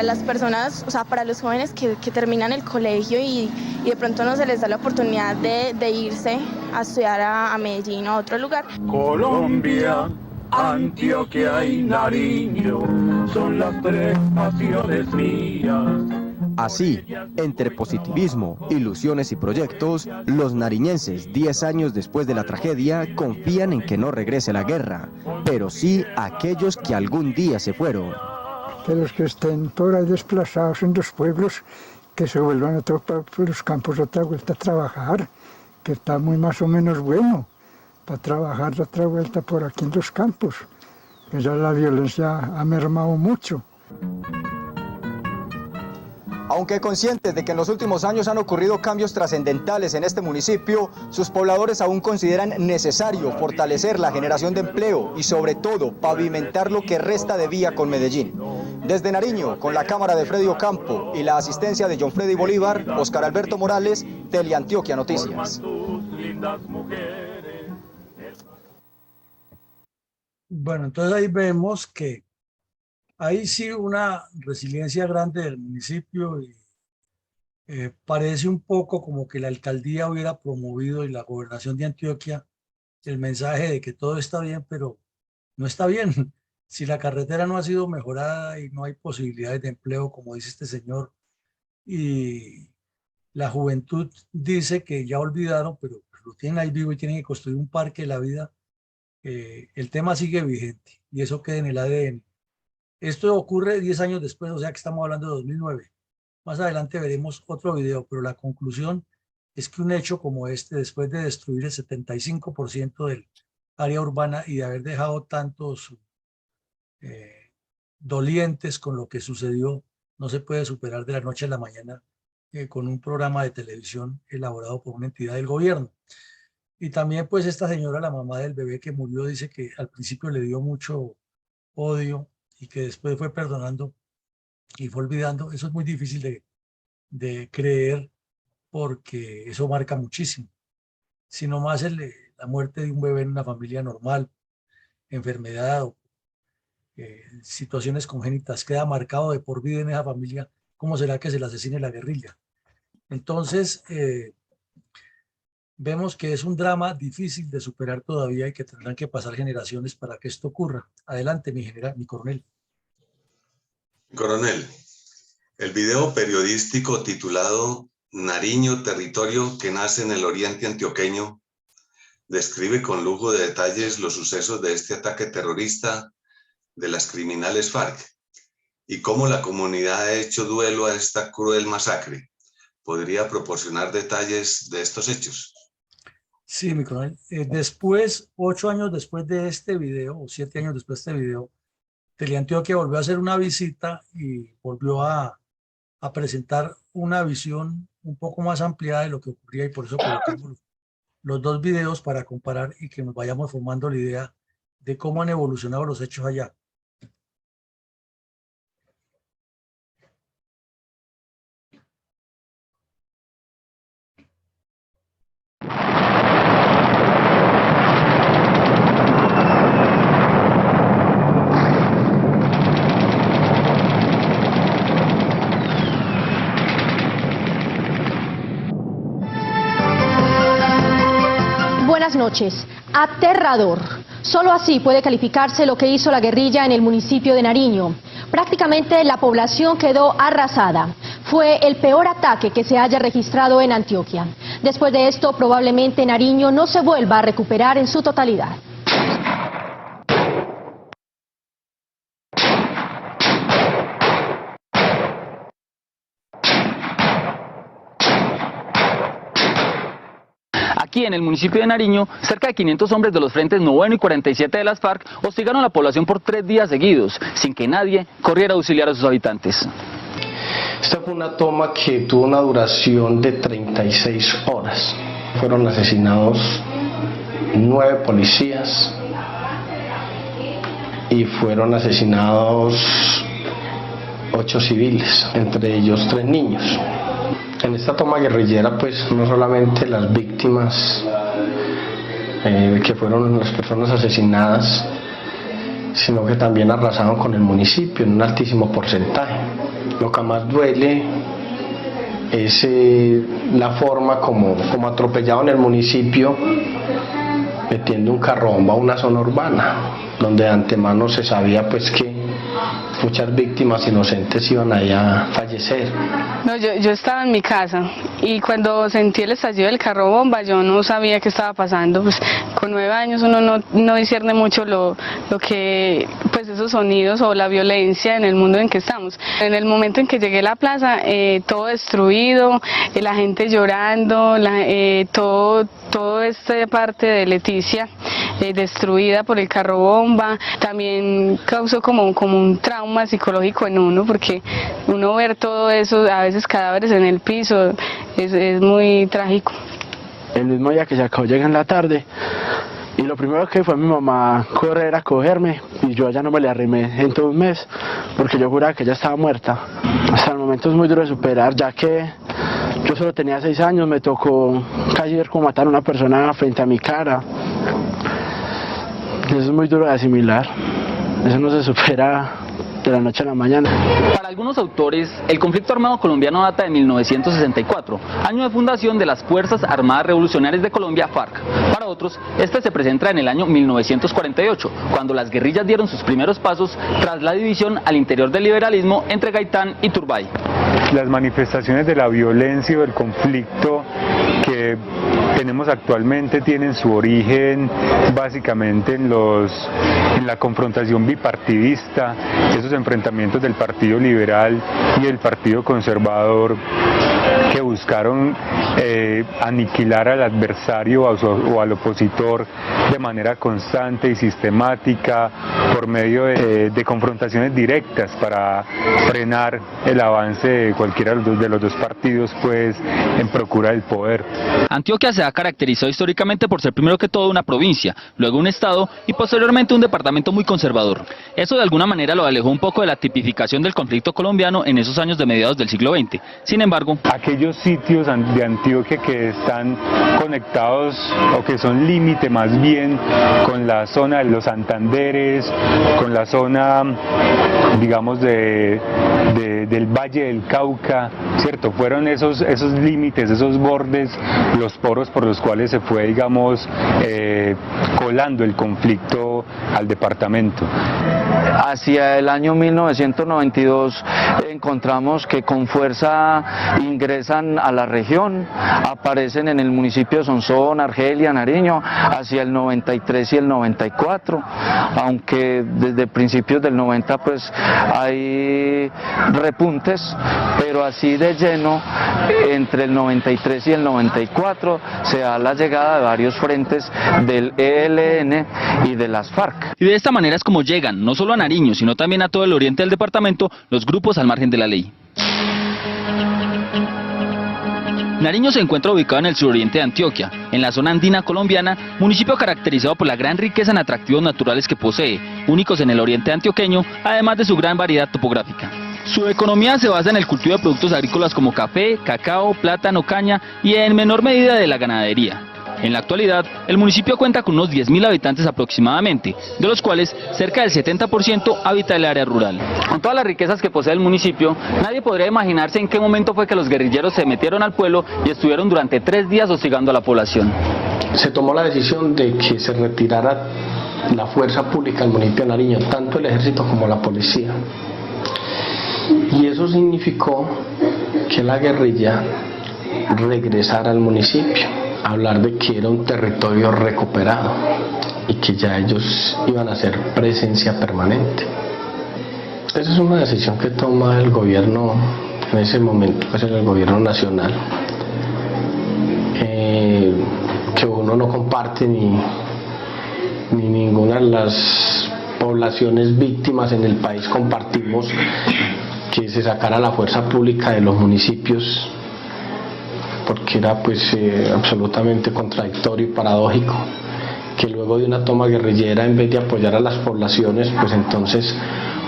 las personas, o sea, para los jóvenes que terminan el colegio y de pronto no se les da la oportunidad de irse a estudiar a Medellín o a otro lugar. Colombia, Antioquia y Nariño son las tres pasiones mías. Así, entre positivismo, ilusiones y proyectos, los nariñenses, 10 años después de la tragedia, confían en que no regrese la guerra, pero sí aquellos que algún día se fueron. Que los que estén por ahí desplazados en los pueblos, que se vuelvan a los campos otra vuelta a trabajar, que está muy más o menos bueno para trabajar otra vuelta por aquí en los campos, que ya la violencia ha mermado mucho. Aunque conscientes de que en los últimos años han ocurrido cambios trascendentales en este municipio, sus pobladores aún consideran necesario fortalecer la generación de empleo y sobre todo pavimentar lo que resta de vía con Medellín. Desde Nariño, con la cámara de Freddy Ocampo y la asistencia de John Freddy Bolívar, Oscar Alberto Morales, Teleantioquia Noticias. Bueno, entonces ahí vemos que hay sí una resiliencia grande del municipio y parece un poco como que la alcaldía hubiera promovido y la gobernación de Antioquia el mensaje de que todo está bien, pero no está bien. Si la carretera no ha sido mejorada y no hay posibilidades de empleo, como dice este señor, y la juventud dice que ya olvidaron, pero lo tienen ahí vivo y tienen que construir un parque de la vida el tema sigue vigente y eso queda en el ADN. Esto ocurre 10 años después, o sea que estamos hablando de 2009. Más adelante veremos otro video, pero la conclusión es que un hecho como este, después de destruir el 75% del área urbana y de haber dejado tantos dolientes con lo que sucedió, no se puede superar de la noche a la mañana con un programa de televisión elaborado por una entidad del gobierno. Y también pues esta señora, la mamá del bebé que murió, dice que al principio le dio mucho odio y que después fue perdonando y fue olvidando. Eso es muy difícil de creer porque eso marca muchísimo. Si nomás la muerte de un bebé en una familia normal, enfermedad o situaciones congénitas queda marcado de por vida en esa familia, ¿cómo será que se le asesine la guerrilla? Entonces, vemos que es un drama difícil de superar todavía y que tendrán que pasar generaciones para que esto ocurra. Adelante, mi coronel. Coronel, el video periodístico titulado Nariño, territorio que nace en el oriente antioqueño, describe con lujo de detalles los sucesos de este ataque terrorista de las criminales FARC y cómo la comunidad ha hecho duelo a esta cruel masacre. ¿Podría proporcionar detalles de estos hechos? Sí, mi coronel. Después, 8 años después de este video, o 7 años después de este video, Teleantioquia volvió a hacer una visita y volvió a presentar una visión un poco más ampliada de lo que ocurría, y por eso colocamos los dos videos para comparar y que nos vayamos formando la idea de cómo han evolucionado los hechos allá. Buenas noches. Aterrador. Solo así puede calificarse lo que hizo la guerrilla en el municipio de Nariño. Prácticamente la población quedó arrasada. Fue el peor ataque que se haya registrado en Antioquia. Después de esto, probablemente Nariño no se vuelva a recuperar en su totalidad. Aquí en el municipio de Nariño, cerca de 500 hombres de los frentes Noveno y 47 de las FARC hostigaron a la población por 3 días seguidos, sin que nadie corriera a auxiliar a sus habitantes. Esta fue una toma que tuvo una duración de 36 horas. Fueron asesinados 9 policías y fueron asesinados 8 civiles, entre ellos 3 niños. En esta toma guerrillera, pues no solamente las víctimas que fueron las personas asesinadas, sino que también arrasaron con el municipio en un altísimo porcentaje. Lo que más duele es la forma como atropellaron el municipio, metiendo un carromba a una zona urbana, donde de antemano se sabía pues que muchas víctimas inocentes iban a fallecer. No, yo estaba en mi casa y cuando sentí el estallido del carro bomba yo no sabía qué estaba pasando. Pues con 9 años uno no discierne mucho lo que pues esos sonidos o la violencia en el mundo en que estamos. En el momento en que llegué a la plaza, todo destruido, la gente llorando, toda esta parte de Leticia destruida por el carro bomba, también causó como un trauma psicológico en uno, porque uno ver todo eso, a veces cadáveres en el piso, es muy trágico. El mismo día que se acabó, llegué en la tarde y lo primero que fue mi mamá correr a cogerme y yo allá no me le arrimé en todo un mes porque yo juraba que ella estaba muerta. Hasta el momento es muy duro de superar, ya que yo solo tenía 6 años, me tocó casi ver cómo matar a una persona frente a mi cara. Eso es muy duro de asimilar, eso no se supera de la noche a la mañana. Para algunos autores, el conflicto armado colombiano data de 1964, año de fundación de las Fuerzas Armadas Revolucionarias de Colombia, FARC. Para otros, este se presenta en el año 1948, cuando las guerrillas dieron sus primeros pasos tras la división al interior del liberalismo entre Gaitán y Turbay. Las manifestaciones de la violencia o del conflicto que tenemos actualmente tienen su origen básicamente en la confrontación bipartidista, esos enfrentamientos del Partido Liberal y el Partido Conservador que buscaron aniquilar al adversario o al opositor de manera constante y sistemática por medio de confrontaciones directas para frenar el avance de cualquiera de los dos partidos pues en procura del poder. Antioquia se ha caracterizado históricamente por ser primero que todo una provincia, luego un estado y posteriormente un departamento muy conservador. Eso de alguna manera lo alejó un poco de la tipificación del conflicto colombiano en esos años de mediados del siglo XX. Sin embargo, aquellos sitios de Antioquia que están conectados o que son límite más bien con la zona de los Santanderes, con la zona, digamos, del Valle del Cauca, ¿cierto? Fueron esos límites, esos bordes, los poros por los cuales se fue, digamos, colando el conflicto al departamento. Hacia el año 1992 encontramos que con fuerza ingresan a la región, aparecen en el municipio de Sonsón, Argelia, Nariño, hacia el 93 y el 94, aunque desde principios del 90 pues hay repuntes, pero así de lleno entre el 93 y el 94 se da la llegada de varios frentes del ELN y de las FARC. Y de esta manera es como llegan, no solo a Nariño, sino también a todo el oriente del departamento, los grupos al margen de la ley. Nariño se encuentra ubicado en el suroriente de Antioquia, en la zona andina colombiana, municipio caracterizado por la gran riqueza en atractivos naturales que posee, únicos en el oriente antioqueño, además de su gran variedad topográfica. Su economía se basa en el cultivo de productos agrícolas como café, cacao, plátano, caña y en menor medida de la ganadería. En la actualidad, el municipio cuenta con unos 10.000 habitantes aproximadamente, de los cuales cerca del 70% habita el área rural. Con todas las riquezas que posee el municipio, nadie podría imaginarse en qué momento fue que los guerrilleros se metieron al pueblo y estuvieron durante 3 días hostigando a la población. Se tomó la decisión de que se retirara la fuerza pública del municipio de Nariño, tanto el ejército como la policía. Y eso significó que la guerrilla regresara al municipio. Hablar de que era un territorio recuperado y que ya ellos iban a hacer presencia permanente. Esa es una decisión que toma el gobierno en ese momento, pues el gobierno nacional, que uno no comparte ni ninguna de las poblaciones víctimas en el país compartimos que se sacara la fuerza pública de los municipios, porque era pues absolutamente contradictorio y paradójico que luego de una toma guerrillera, en vez de apoyar a las poblaciones, pues entonces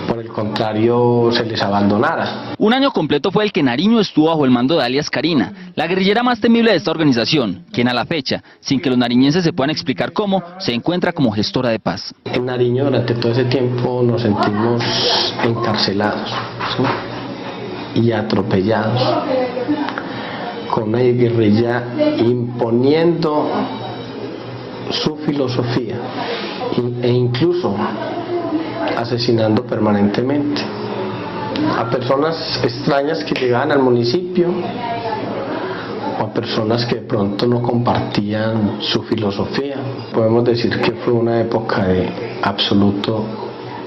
por el contrario se les abandonara. Un año completo fue el que Nariño estuvo bajo el mando de alias Karina, la guerrillera más temible de esta organización, quien a la fecha, sin que los nariñenses se puedan explicar cómo, se encuentra como gestora de paz. En Nariño durante todo ese tiempo nos sentimos encarcelados, ¿sí? Y atropellados, con una guerrilla imponiendo su filosofía e incluso asesinando permanentemente a personas extrañas que llegaban al municipio o a personas que de pronto no compartían su filosofía. Podemos decir que fue una época de absoluto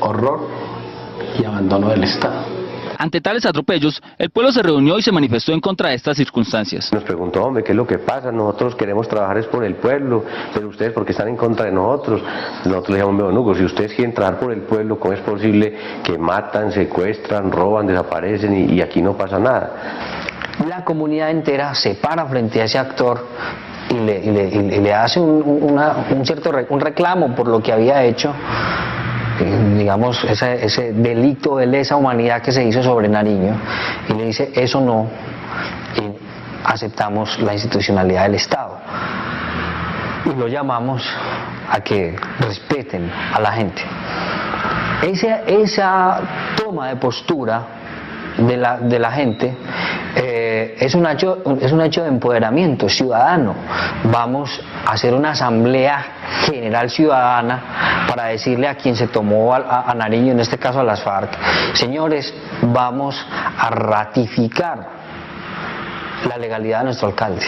horror y abandono del Estado. Ante tales atropellos, el pueblo se reunió y se manifestó en contra de estas circunstancias. Nos preguntó, hombre, ¿qué es lo que pasa? Nosotros queremos trabajar es por el pueblo, pero ustedes porque están en contra de nosotros. Nosotros le dijimos, bueno, Hugo, si ustedes quieren trabajar por el pueblo, ¿cómo es posible que matan, secuestran, roban, desaparecen y aquí no pasa nada? La comunidad entera se para frente a ese actor y le hace un reclamo por lo que había hecho, digamos, ese delito de lesa humanidad que se hizo sobre Nariño, y le dice, eso no, y aceptamos la institucionalidad del Estado. Y lo llamamos a que respeten a la gente. Esa toma de postura de la gente es un hecho de empoderamiento ciudadano. Vamos a hacer una asamblea general ciudadana para decirle a quien se tomó a Nariño, en este caso a las FARC, señores, vamos a ratificar la legalidad de nuestro alcalde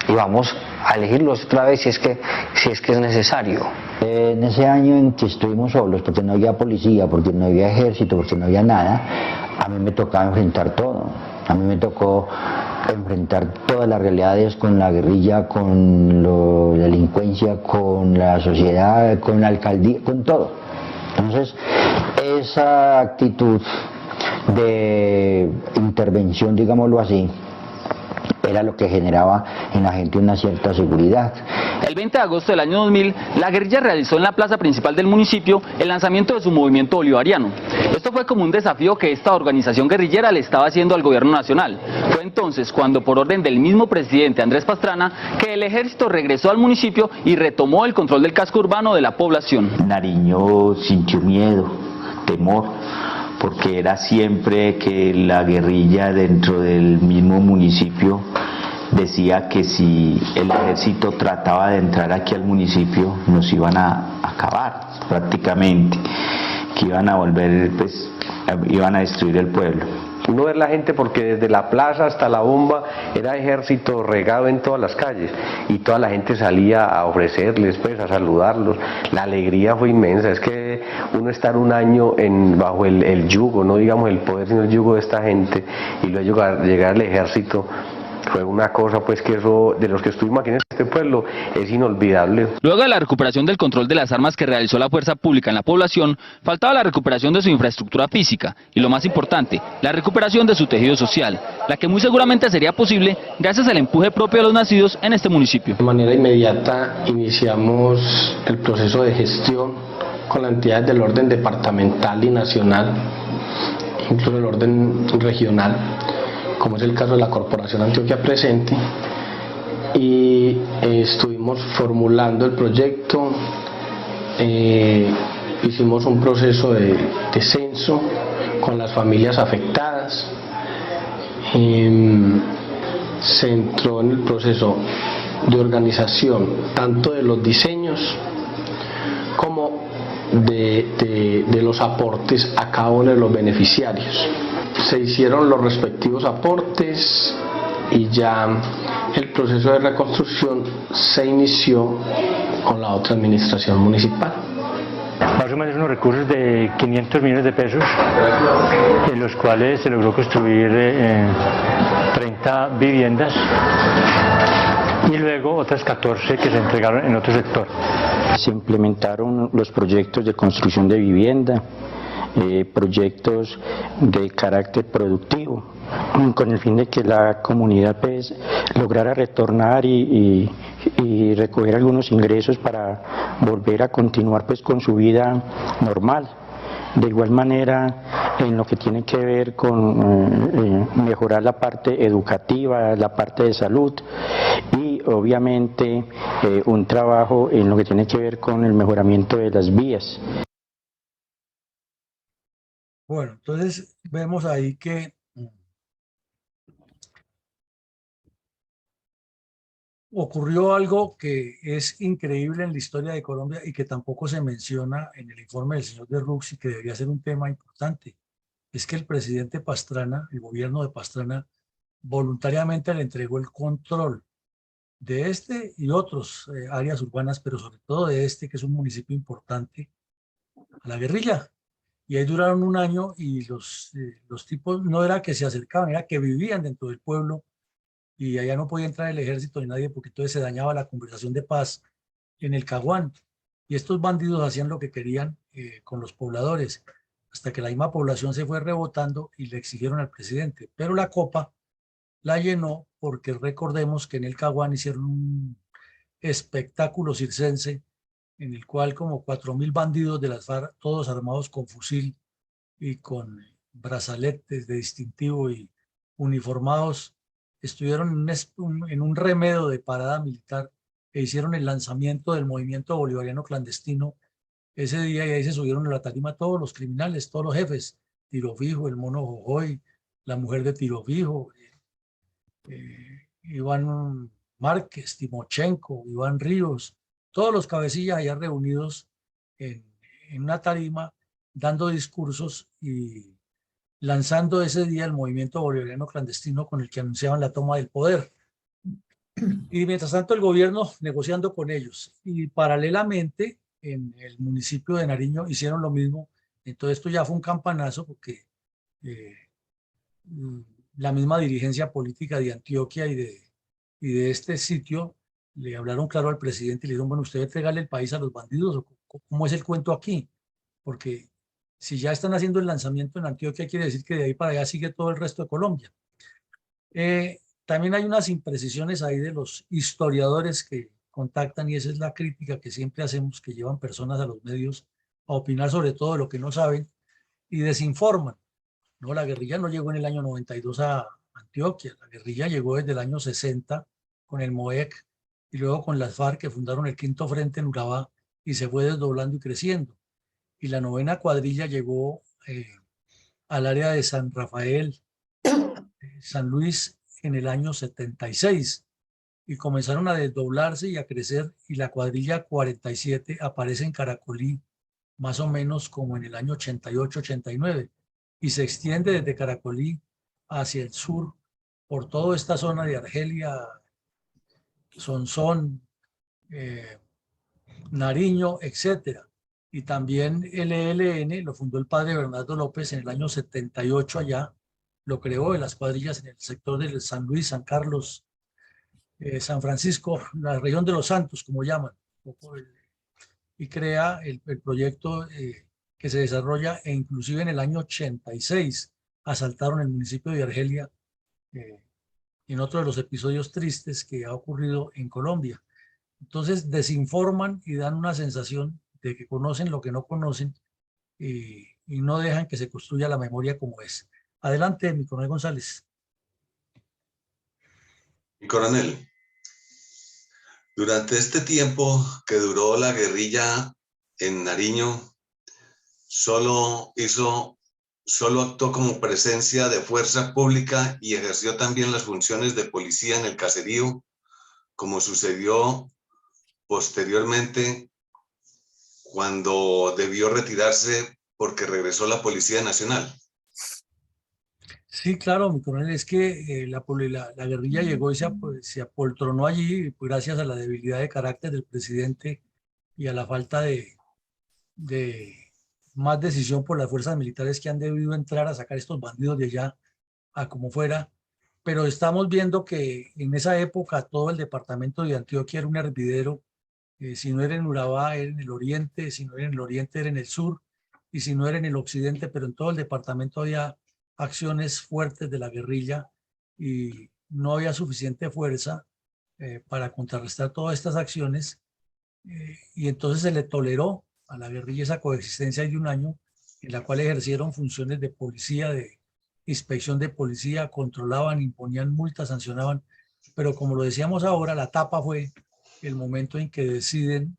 y vamos elegirlos otra vez si es que es necesario. En ese año en que estuvimos solos, porque no había policía, porque no había ejército, porque no había nada, a mí me tocaba enfrentar todo. A mí me tocó enfrentar todas las realidades con la guerrilla, con la delincuencia, con la sociedad, con la alcaldía, con todo. Entonces, esa actitud de intervención, digámoslo así, era lo que generaba en la gente una cierta seguridad. El 20 de agosto del año 2000, la guerrilla realizó en la plaza principal del municipio el lanzamiento de su movimiento bolivariano. Esto fue como un desafío que esta organización guerrillera le estaba haciendo al gobierno nacional. Fue entonces cuando, por orden del mismo presidente Andrés Pastrana, que el ejército regresó al municipio y retomó el control del casco urbano de la población. Nariño sintió miedo, temor, porque era siempre que la guerrilla dentro del mismo municipio decía que si el ejército trataba de entrar aquí al municipio nos iban a acabar prácticamente, que iban a volver, pues, iban a destruir el pueblo. Uno ver la gente, porque desde la plaza hasta la bomba era ejército regado en todas las calles y toda la gente salía a ofrecerles, pues, a saludarlos. La alegría fue inmensa. Es que uno estar un año bajo el yugo, no digamos el poder, sino el yugo de esta gente, y luego llegar al ejército, fue una cosa, pues, que eso, de los que estuvimos aquí en este pueblo, es inolvidable. Luego de la recuperación del control de las armas que realizó la fuerza pública en la población, faltaba la recuperación de su infraestructura física y, lo más importante, la recuperación de su tejido social, la que muy seguramente sería posible gracias al empuje propio de los nacidos en este municipio. De manera inmediata iniciamos el proceso de gestión con las entidades del orden departamental y nacional, incluso el orden regional, como es el caso de la Corporación Antioquia Presente, y estuvimos formulando el proyecto. Hicimos un proceso de censo con las familias afectadas, se entró en el proceso de organización tanto de los diseños como de los aportes a cada uno de los beneficiarios. Se hicieron los respectivos aportes y ya el proceso de reconstrucción se inició con la otra administración municipal. Más o menos unos recursos de 500 millones de pesos, en los cuales se logró construir 30 viviendas y luego otras 14 que se entregaron en otro sector. Se implementaron los proyectos de construcción de vivienda, proyectos de carácter productivo, con el fin de que la comunidad, pues, lograra retornar y recoger algunos ingresos para volver a continuar, pues, con su vida normal. De igual manera, en lo que tiene que ver con mejorar la parte educativa, la parte de salud y obviamente un trabajo en lo que tiene que ver con el mejoramiento de las vías. Bueno, entonces vemos ahí que ocurrió algo que es increíble en la historia de Colombia y que tampoco se menciona en el informe del señor de Rux y que debería ser un tema importante. Es que el presidente Pastrana, el gobierno de Pastrana, voluntariamente le entregó el control de este y otros áreas urbanas, pero sobre todo de este, que es un municipio importante, a la guerrilla. Y ahí duraron un año y los tipos no era que se acercaban, era que vivían dentro del pueblo y allá no podía entrar el ejército ni nadie porque entonces se dañaba la conversación de paz en el Caguán. Y estos bandidos hacían lo que querían con los pobladores, hasta que la misma población se fue rebotando y le exigieron al presidente. Pero la copa la llenó porque recordemos que en el Caguán hicieron un espectáculo circense en el cual como 4.000 bandidos de las FARC, todos armados con fusil y con brazaletes de distintivo y uniformados, estuvieron en un remedo de parada militar e hicieron el lanzamiento del movimiento bolivariano clandestino ese día, y ahí se subieron a la tarima todos los criminales, todos los jefes, Tiro Fijo, el Mono Jojoy, la mujer de Tiro Fijo, Iván Márquez, Timochenko, Iván Ríos, todos los cabecillas allá reunidos en una tarima, dando discursos y lanzando ese día el movimiento bolivariano clandestino con el que anunciaban la toma del poder. Y mientras tanto el gobierno negociando con ellos. Y paralelamente en el municipio de Nariño hicieron lo mismo. Entonces esto ya fue un campanazo porque la misma dirigencia política de Antioquia y de este sitio le hablaron claro al presidente y le dijeron, bueno, ¿usted va a entregarle el país a los bandidos o cómo es el cuento aquí? Porque si ya están haciendo el lanzamiento en Antioquia, quiere decir que de ahí para allá sigue todo el resto de Colombia. También hay unas imprecisiones ahí de los historiadores que contactan, y esa es la crítica que siempre hacemos, que llevan personas a los medios a opinar sobre todo de lo que no saben y desinforman. No, la guerrilla no llegó en el año 92 a Antioquia, la guerrilla llegó desde el año 60 con el MOEC y luego con las FARC, que fundaron el Quinto Frente en Urabá, y se fue desdoblando y creciendo. Y la 9ª cuadrilla llegó al área de San Rafael, San Luis, en el año 76, y comenzaron a desdoblarse y a crecer, y la cuadrilla 47 aparece en Caracolí más o menos como en el año 88-89, y se extiende desde Caracolí hacia el sur por toda esta zona de Argelia, Sonsón, Nariño, etcétera. Y también el ELN lo fundó el padre Bernardo López en el año 78 allá, lo creó en las cuadrillas en el sector de San Luis, San Carlos, San Francisco, la región de los Santos, como llaman, y crea el proyecto que se desarrolla, e inclusive en el año 86 asaltaron el municipio de Argelia, en otro de los episodios tristes que ha ocurrido en Colombia. Entonces desinforman y dan una sensación de que conocen lo que no conocen, y no dejan que se construya la memoria como es. Adelante, mi coronel González. Mi coronel, durante este tiempo que duró la guerrilla en Nariño, solo actuó como presencia de fuerza pública y ejerció también las funciones de policía en el caserío, como sucedió posteriormente cuando debió retirarse porque regresó la Policía Nacional. Sí, claro, mi coronel, es que la guerrilla llegó y se apoltronó allí, pues, gracias a la debilidad de carácter del presidente y a la falta de más decisión por las fuerzas militares, que han debido entrar a sacar estos bandidos de allá a como fuera. Pero estamos viendo que en esa época todo el departamento de Antioquia era un hervidero. Si no era en Urabá, era en el oriente; si no era en el oriente, era en el sur; y si no era en el occidente, pero en todo el departamento había acciones fuertes de la guerrilla, y no había suficiente fuerza para contrarrestar todas estas acciones, y entonces se le toleró a la guerrilla esa coexistencia de un año, en la cual ejercieron funciones de policía, de inspección de policía, controlaban, imponían multas, sancionaban. Pero como lo decíamos ahora, la tapa fue el momento en que deciden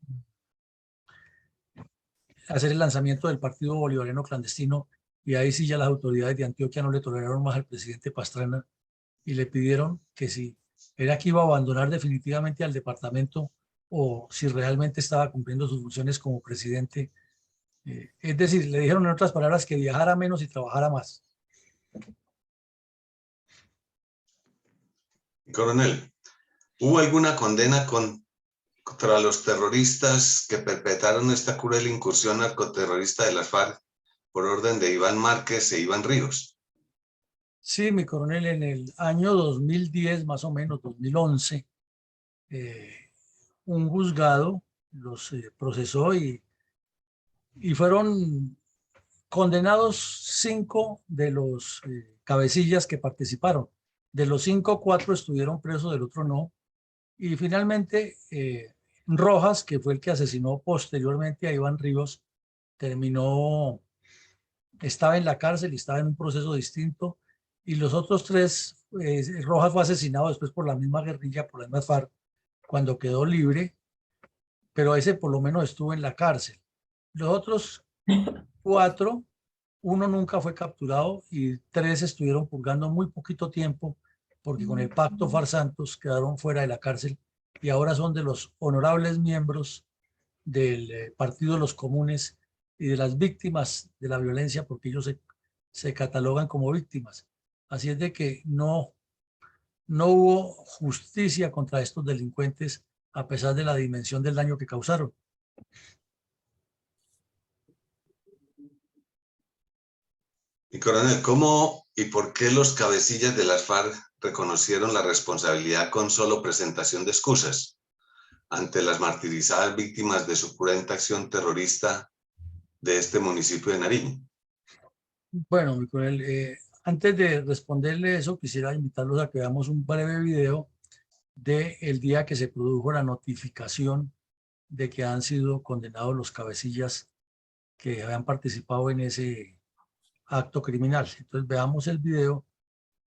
hacer el lanzamiento del Partido Bolivariano Clandestino, y ahí sí ya las autoridades de Antioquia no le toleraron más al presidente Pastrana y le pidieron que si era que iba a abandonar definitivamente al departamento o si realmente estaba cumpliendo sus funciones como presidente. Es decir, le dijeron en otras palabras que viajara menos y trabajara más. Coronel, ¿hubo alguna condena contra los terroristas que perpetraron esta cruel incursión narcoterrorista de las FARC por orden de Iván Márquez e Iván Ríos? Sí, mi coronel, en el año 2010, más o menos, 2011, un juzgado los procesó y fueron condenados 5 de los cabecillas que participaron. De los 5, 4 estuvieron presos, del otro no. Y finalmente Rojas, que fue el que asesinó posteriormente a Iván Ríos, estaba en la cárcel y estaba en un proceso distinto. Y los otros 3, Rojas fue asesinado después por la misma guerrilla, por la misma FARC, cuando quedó libre, pero ese por lo menos estuvo en la cárcel. Los otros 4, uno nunca fue capturado y 3 estuvieron purgando muy poquito tiempo, porque con el pacto FARC-Santos quedaron fuera de la cárcel y ahora son de los honorables miembros del Partido de los Comunes y de las víctimas de la violencia, porque ellos se catalogan como víctimas. Así es de que no no hubo justicia contra estos delincuentes a pesar de la dimensión del daño que causaron. Y coronel, ¿cómo y por qué los cabecillas de las FARC reconocieron la responsabilidad con solo presentación de excusas ante las martirizadas víctimas de su cruenta acción terrorista de este municipio de Nariño? Bueno, mi coronel, antes de responderle eso, quisiera invitarlos a que veamos un breve video del día que se produjo la notificación de que han sido condenados los cabecillas que habían participado en ese acto criminal. Entonces veamos el video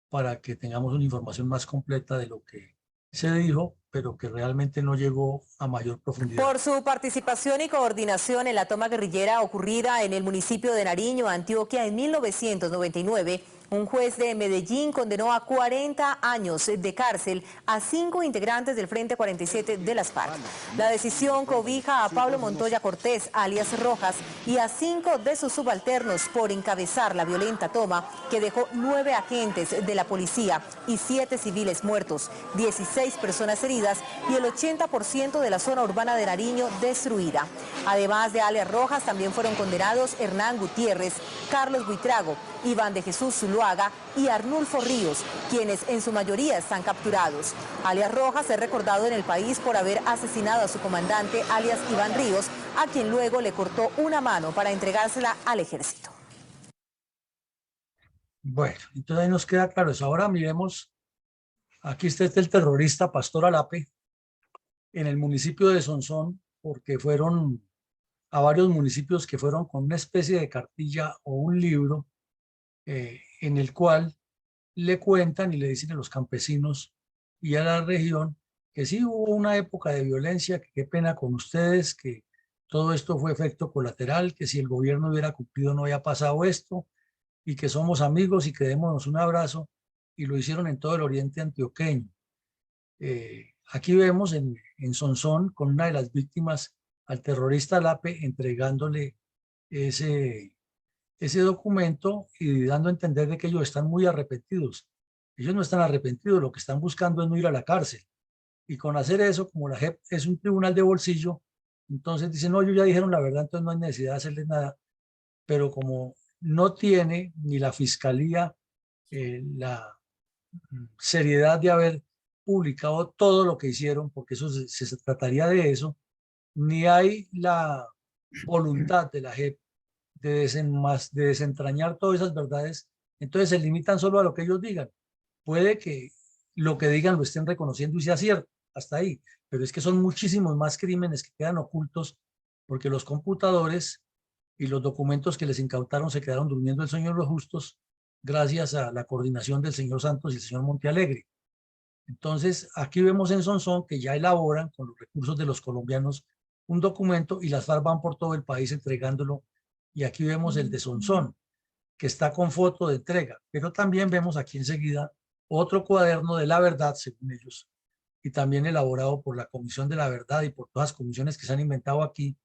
para que tengamos una información más completa de lo que se dijo, pero que realmente no llegó a mayor profundidad. Por su participación y coordinación en la toma guerrillera ocurrida en el municipio de Nariño, Antioquia, en 1999, un juez de Medellín condenó a 40 años de cárcel a 5 integrantes del Frente 47 de las FARC. La decisión cobija a Pablo Montoya Cortés, alias Rojas, y a 5 de sus subalternos por encabezar la violenta toma que dejó 9 agentes de la policía y 7 civiles muertos, 16 personas heridas y el 80% de la zona urbana de Nariño destruida. Además de alias Rojas, también fueron condenados Hernán Gutiérrez, Carlos Buitrago, Iván de Jesús Zuluaga y Arnulfo Ríos, quienes en su mayoría están capturados. Alias Rojas es recordado en el país por haber asesinado a su comandante, alias Iván Ríos, a quien luego le cortó una mano para entregársela al ejército. Bueno, entonces ahí nos queda claro eso. Ahora miremos, aquí está el terrorista Pastor Alape en el municipio de Sonsón, porque fueron a varios municipios que fueron con una especie de cartilla o un libro en el cual le cuentan y le dicen a los campesinos y a la región que sí hubo una época de violencia, que qué pena con ustedes, que todo esto fue efecto colateral, que si el gobierno hubiera cumplido no había pasado esto, y que somos amigos y que démonos un abrazo, y lo hicieron en todo el oriente antioqueño. Aquí vemos en Sonsón con una de las víctimas al terrorista Alape entregándole ese documento y dando a entender de que ellos están muy arrepentidos. Ellos no están arrepentidos, lo que están buscando es no ir a la cárcel. Y con hacer eso, como la JEP es un tribunal de bolsillo, entonces dicen, no, ellos ya dijeron la verdad, entonces no hay necesidad de hacerles nada. Pero como no tiene ni la fiscalía la seriedad de haber publicado todo lo que hicieron, porque eso se trataría de eso, ni hay la voluntad de la JEP de desentrañar todas esas verdades, entonces se limitan solo a lo que ellos digan. Puede que lo que digan lo estén reconociendo y sea cierto, hasta ahí, pero es que son muchísimos más crímenes que quedan ocultos porque los computadores y los documentos que les incautaron se quedaron durmiendo el sueño de los justos gracias a la coordinación del señor Santos y el señor Montealegre. Entonces, aquí vemos en Sonsón que ya elaboran con los recursos de los colombianos un documento y las FARC van por todo el país entregándolo. Y aquí vemos el de Sonsón, que está con foto de entrega. Pero también vemos aquí enseguida otro cuaderno de la verdad, según ellos, y también elaborado por la Comisión de la Verdad y por todas las comisiones que se han inventado aquí,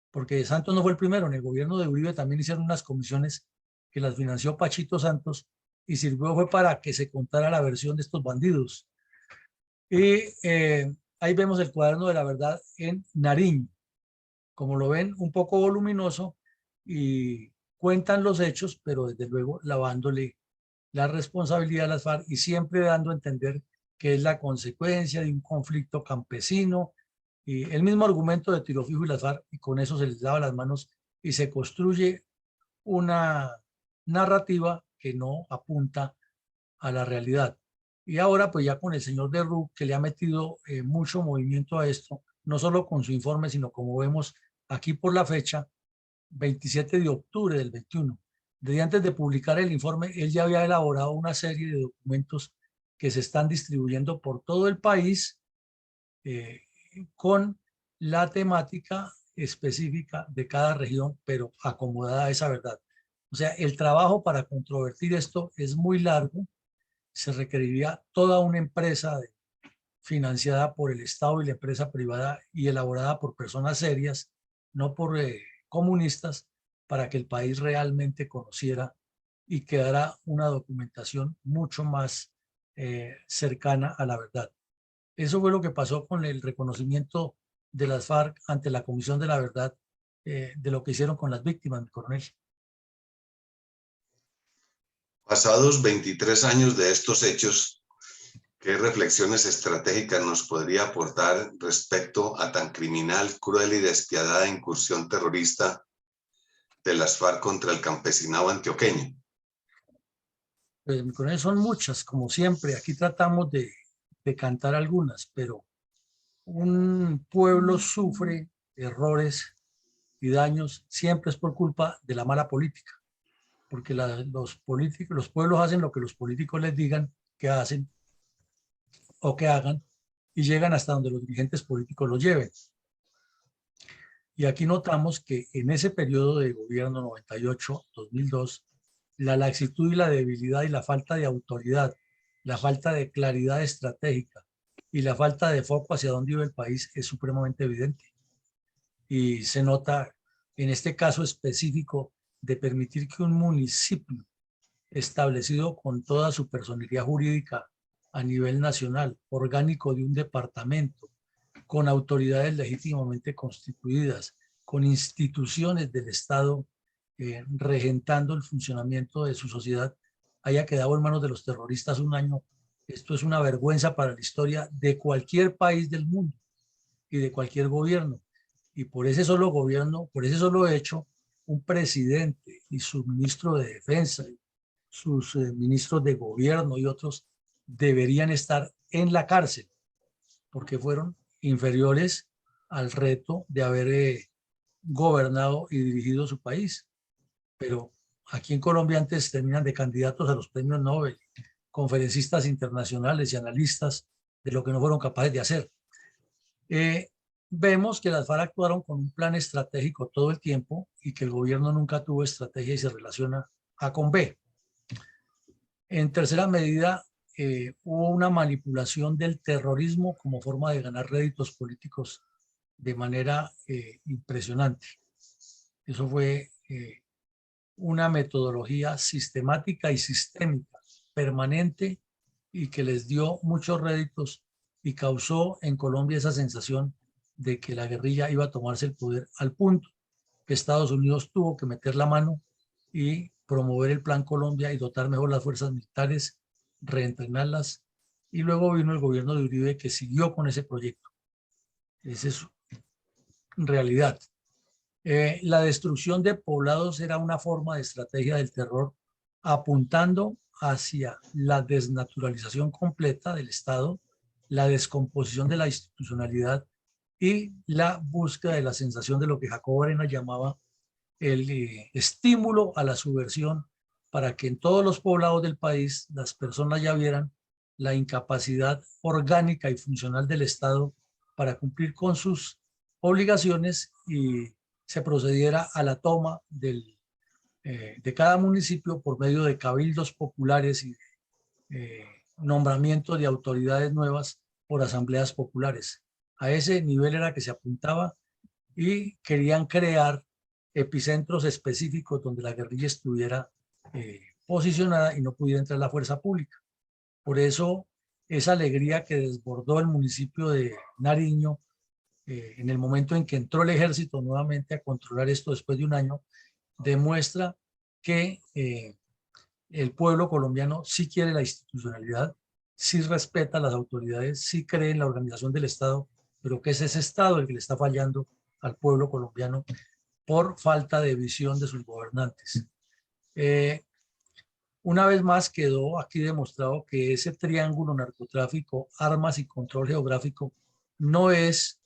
porque Santos no fue el primero. En el gobierno de Uribe también hicieron unas comisiones que las financió Pachito Santos y sirvió fue para que se contara la versión de estos bandidos. Y ahí vemos el cuaderno de la verdad en Nariño. Como lo ven, un poco voluminoso y cuentan los hechos, pero desde luego lavándole la responsabilidad a las FARC y siempre dando a entender que es la consecuencia de un conflicto campesino y el mismo argumento de Tiro Fijo y las FARC, y con eso se les lava las manos y se construye una narrativa que no apunta a la realidad. Y ahora pues ya con el señor Derruc, que le ha metido mucho movimiento a esto, no solo con su informe, sino como vemos aquí por la fecha, 27 de octubre del 21. Desde antes de publicar el informe, él ya había elaborado una serie de documentos que se están distribuyendo por todo el país con la temática específica de cada región, pero acomodada a esa verdad. O sea, el trabajo para controvertir esto es muy largo. Se requeriría toda una empresa financiada por el Estado y la empresa privada y elaborada por personas serias, no por comunistas, para que el país realmente conociera y quedara una documentación mucho más cercana a la verdad. Eso fue lo que pasó con el reconocimiento de las FARC ante la Comisión de la Verdad de lo que hicieron con las víctimas, mi coronel. Pasados 23 años de estos hechos, ¿qué reflexiones estratégicas nos podría aportar respecto a tan criminal, cruel y despiadada incursión terrorista de las FARC contra el campesinado antioqueño? Pues, mi coronel, son muchas, como siempre. Aquí tratamos de cantar algunas, pero un pueblo sufre errores y daños siempre es por culpa de la mala política, porque los pueblos hacen lo que los políticos les digan que hacen o que hagan y llegan hasta donde los dirigentes políticos los lleven. Y aquí notamos que en ese periodo de gobierno 98-2002, la laxitud y la debilidad y la falta de autoridad, la falta de claridad estratégica y la falta de foco hacia dónde iba el país es supremamente evidente. Y se nota en este caso específico de permitir que un municipio establecido con toda su personalidad jurídica a nivel nacional, orgánico de un departamento, con autoridades legítimamente constituidas, con instituciones del Estado regentando el funcionamiento de su sociedad, haya quedado en manos de los terroristas un año. Esto es una vergüenza para la historia de cualquier país del mundo y de cualquier gobierno. Y por ese solo gobierno, por ese solo hecho, un presidente y su ministro de Defensa, sus ministros de gobierno y otros deberían estar en la cárcel porque fueron inferiores al reto de haber gobernado y dirigido su país. Pero aquí en Colombia antes terminan de candidatos a los premios Nobel, conferencistas internacionales y analistas de lo que no fueron capaces de hacer. Vemos que las FARC actuaron con un plan estratégico todo el tiempo y que el gobierno nunca tuvo estrategia y se relaciona A con B. En tercera medida, hubo una manipulación del terrorismo como forma de ganar réditos políticos de manera impresionante. Eso fue una metodología sistemática y sistémica, permanente, y que les dio muchos réditos y causó en Colombia esa sensación de que la guerrilla iba a tomarse el poder, al punto que Estados Unidos tuvo que meter la mano y promover el Plan Colombia y dotar mejor las fuerzas militares, reentrenarlas, y luego vino el gobierno de Uribe que siguió con ese proyecto. Esa es realidad. La destrucción de poblados era una forma de estrategia del terror apuntando hacia la desnaturalización completa del Estado, la descomposición de la institucionalidad y la búsqueda de la sensación de lo que Jacobo Arenas llamaba el estímulo a la subversión, para que en todos los poblados del país las personas ya vieran la incapacidad orgánica y funcional del Estado para cumplir con sus obligaciones y se procediera a la toma de cada municipio por medio de cabildos populares y nombramiento de autoridades nuevas por asambleas populares. A ese nivel era que se apuntaba y querían crear epicentros específicos donde la guerrilla estuviera posicionada y no pudiera entrar la fuerza pública. Por eso esa alegría que desbordó el municipio de Nariño en el momento en que entró el ejército nuevamente a controlar esto después de un año, demuestra que el pueblo colombiano sí quiere la institucionalidad, sí respeta a las autoridades, sí cree en la organización del Estado, pero que es ese Estado el que le está fallando al pueblo colombiano por falta de visión de sus gobernantes. Una vez más quedó aquí demostrado que ese triángulo narcotráfico, armas y control geográfico no es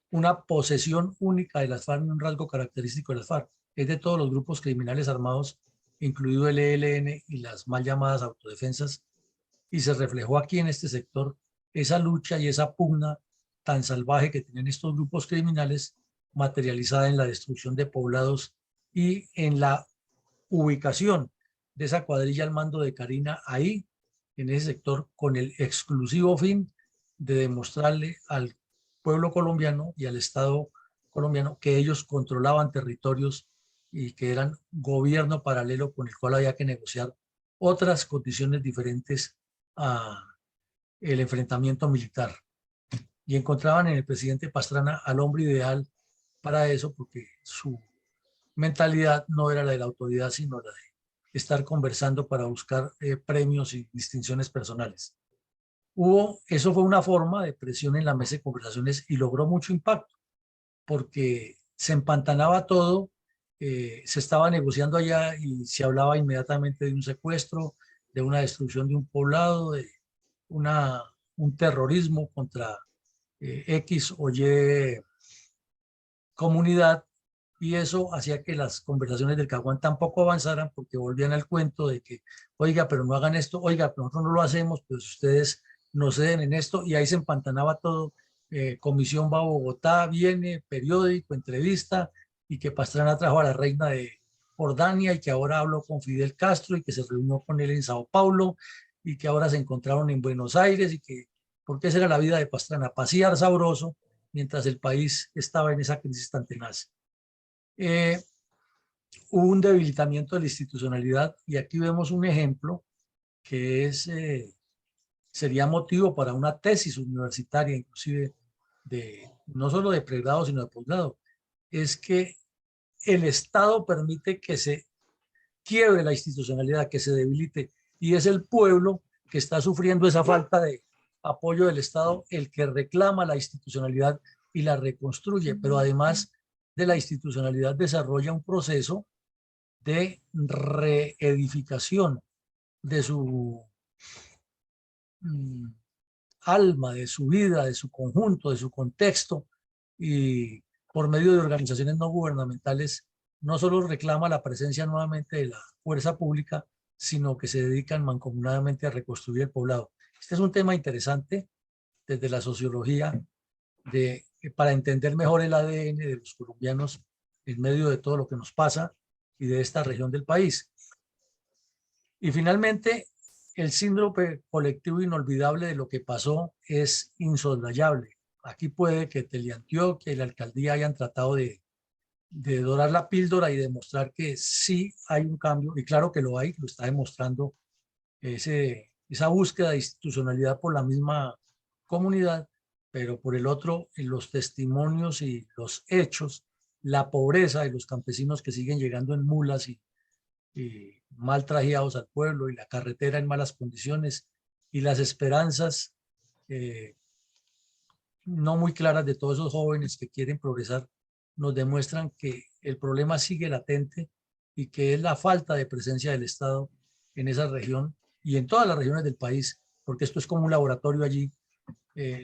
una posesión única de las FARC, un rasgo característico de las FARC, es de todos los grupos criminales armados, incluido el ELN y las mal llamadas autodefensas, y se reflejó aquí en este sector esa lucha y esa pugna tan salvaje que tienen estos grupos criminales, materializada en la destrucción de poblados y en la ubicación de esa cuadrilla al mando de Karina ahí, en ese sector, con el exclusivo fin de demostrarle al pueblo colombiano y al Estado colombiano que ellos controlaban territorios y que eran gobierno paralelo con el cual había que negociar otras condiciones diferentes a el enfrentamiento militar. Y encontraban en el presidente Pastrana al hombre ideal para eso, porque su mentalidad no era la de la autoridad, sino la de estar conversando para buscar premios y distinciones personales. Eso fue una forma de presión en la mesa de conversaciones y logró mucho impacto, porque se empantanaba todo, se estaba negociando allá y se hablaba inmediatamente de un secuestro, de una destrucción de un poblado, de un terrorismo contra X o Y comunidad, y eso hacía que las conversaciones del Caguán tampoco avanzaran, porque volvían al cuento de que, oiga, pero no hagan esto, oiga, pero nosotros no lo hacemos, pues ustedes no ceden en esto, y ahí se empantanaba todo. Comisión va a Bogotá, viene, periódico, entrevista, y que Pastrana trajo a la reina de Jordania, y que ahora habló con Fidel Castro, y que se reunió con él en Sao Paulo, y que ahora se encontraron en Buenos Aires, y que, porque esa era la vida de Pastrana, pasear sabroso, mientras el país estaba en esa crisis tan tenaz. Hubo un debilitamiento de la institucionalidad, y aquí vemos un ejemplo que sería motivo para una tesis universitaria, inclusive no solo de pregrado, sino de posgrado. Es que el Estado permite que se quiebre la institucionalidad, que se debilite, y es el pueblo que está sufriendo esa falta de apoyo del Estado el que reclama la institucionalidad y la reconstruye, pero además de la institucionalidad desarrolla un proceso de reedificación de su alma, de su vida, de su conjunto, de su contexto, y por medio de organizaciones no gubernamentales no solo reclama la presencia nuevamente de la fuerza pública, sino que se dedican mancomunadamente a reconstruir el poblado. Este es un tema interesante desde la sociología para entender mejor el ADN de los colombianos en medio de todo lo que nos pasa y de esta región del país. Y finalmente, el síndrome colectivo inolvidable de lo que pasó es insoslayable. Aquí puede que Teleantioquia y la alcaldía hayan tratado de dorar la píldora y demostrar que sí hay un cambio, y claro que lo hay, lo está demostrando esa búsqueda de institucionalidad por la misma comunidad, pero por el otro, en los testimonios y los hechos, la pobreza de los campesinos que siguen llegando en mulas y mal trajeados al pueblo, y la carretera en malas condiciones, y las esperanzas no muy claras de todos esos jóvenes que quieren progresar, nos demuestran que el problema sigue latente y que es la falta de presencia del Estado en esa región y en todas las regiones del país, porque esto es como un laboratorio allí,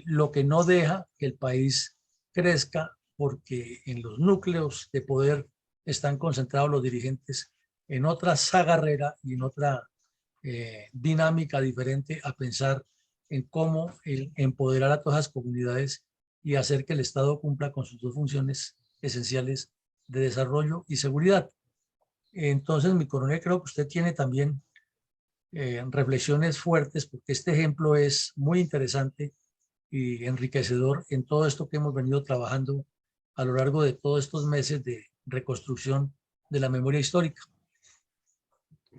lo que no deja que el país crezca, porque en los núcleos de poder están concentrados los dirigentes en otra zagarrera y en otra dinámica diferente a pensar en cómo empoderar a todas las comunidades y hacer que el Estado cumpla con sus dos funciones esenciales de desarrollo y seguridad. Entonces, mi coronel, creo que usted tiene también reflexiones fuertes, porque este ejemplo es muy interesante y enriquecedor en todo esto que hemos venido trabajando a lo largo de todos estos meses de reconstrucción de la memoria histórica.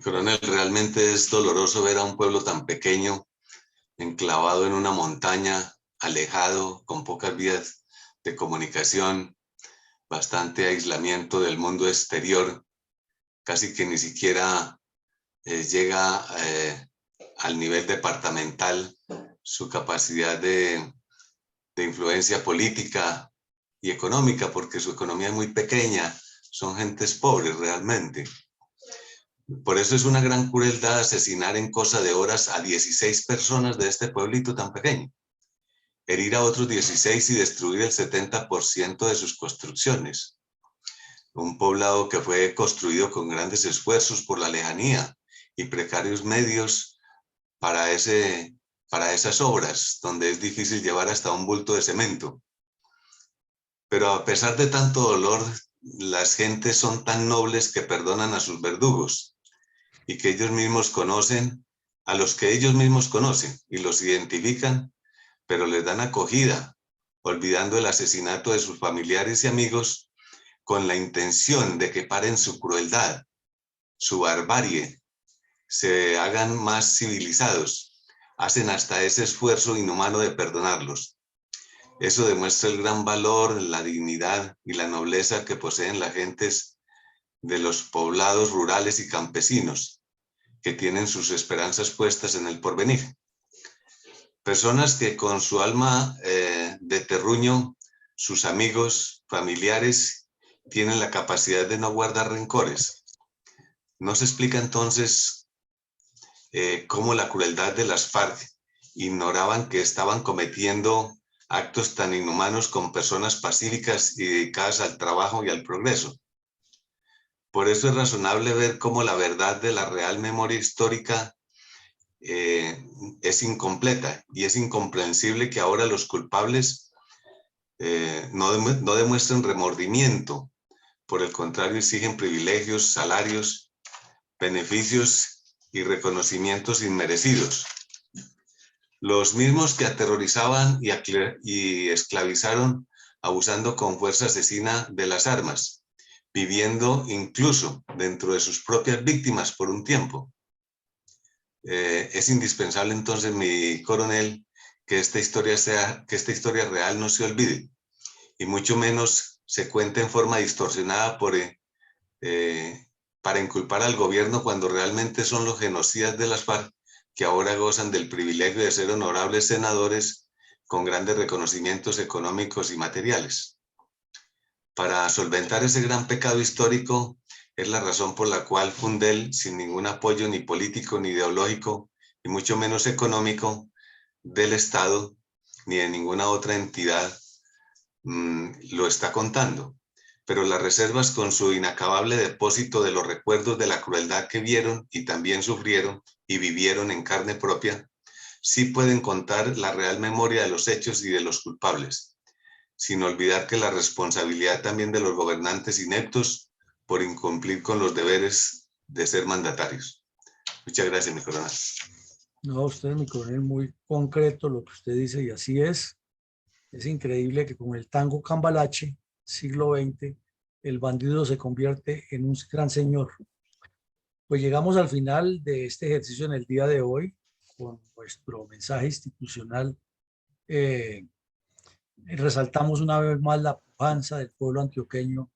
Coronel, realmente es doloroso ver a un pueblo tan pequeño, enclavado en una montaña, alejado, con pocas vías de comunicación, bastante aislamiento del mundo exterior, casi que ni siquiera llega al nivel departamental su capacidad de influencia política y económica, porque su economía es muy pequeña, son gentes pobres realmente. Por eso es una gran crueldad asesinar en cosa de horas a 16 personas de este pueblito tan pequeño, herir a otros 16 y destruir el 70% de sus construcciones. Un poblado que fue construido con grandes esfuerzos por la lejanía y precarios medios para esas obras, donde es difícil llevar hasta un bulto de cemento. Pero a pesar de tanto dolor, las gentes son tan nobles que perdonan a sus verdugos y que ellos mismos conocen a los que ellos mismos conocen y los identifican, pero les dan acogida, olvidando el asesinato de sus familiares y amigos con la intención de que paren su crueldad, su barbarie, se hagan más civilizados. Hacen hasta ese esfuerzo inhumano de perdonarlos. Eso demuestra el gran valor, la dignidad y la nobleza que poseen las gentes de los poblados rurales y campesinos, que tienen sus esperanzas puestas en el porvenir. Personas que con su alma de terruño, sus amigos, familiares, tienen la capacidad de no guardar rencores. No se explica entonces cómo la crueldad de las FARC ignoraban que estaban cometiendo actos tan inhumanos con personas pacíficas y dedicadas al trabajo y al progreso. Por eso es razonable ver cómo la verdad de la real memoria histórica es incompleta, y es incomprensible que ahora los culpables no demuestren remordimiento. Por el contrario, exigen privilegios, salarios, beneficios y reconocimientos inmerecidos. Los mismos que aterrorizaban y esclavizaron abusando con fuerza asesina de las armas, viviendo incluso dentro de sus propias víctimas por un tiempo. Es indispensable entonces, mi coronel, que esta historia real no se olvide, y mucho menos se cuente en forma distorsionada para inculpar al gobierno, cuando realmente son los genocidas de las FARC que ahora gozan del privilegio de ser honorables senadores con grandes reconocimientos económicos y materiales. Para solventar ese gran pecado histórico es la razón por la cual Fundel, sin ningún apoyo ni político ni ideológico, y mucho menos económico del Estado ni de ninguna otra entidad, lo está contando. Pero las reservas, con su inacabable depósito de los recuerdos de la crueldad que vieron y también sufrieron y vivieron en carne propia, sí pueden contar la real memoria de los hechos y de los culpables, sin olvidar que la responsabilidad también de los gobernantes ineptos por incumplir con los deberes de ser mandatarios. Muchas gracias, mi coronel. No, usted, mi coronel, muy concreto lo que usted dice, y así es. Es increíble que con el tango cambalache, siglo XX, el bandido se convierte en un gran señor. Pues llegamos al final de este ejercicio en el día de hoy con nuestro mensaje institucional. Resaltamos una vez más la pujanza del pueblo antioqueño,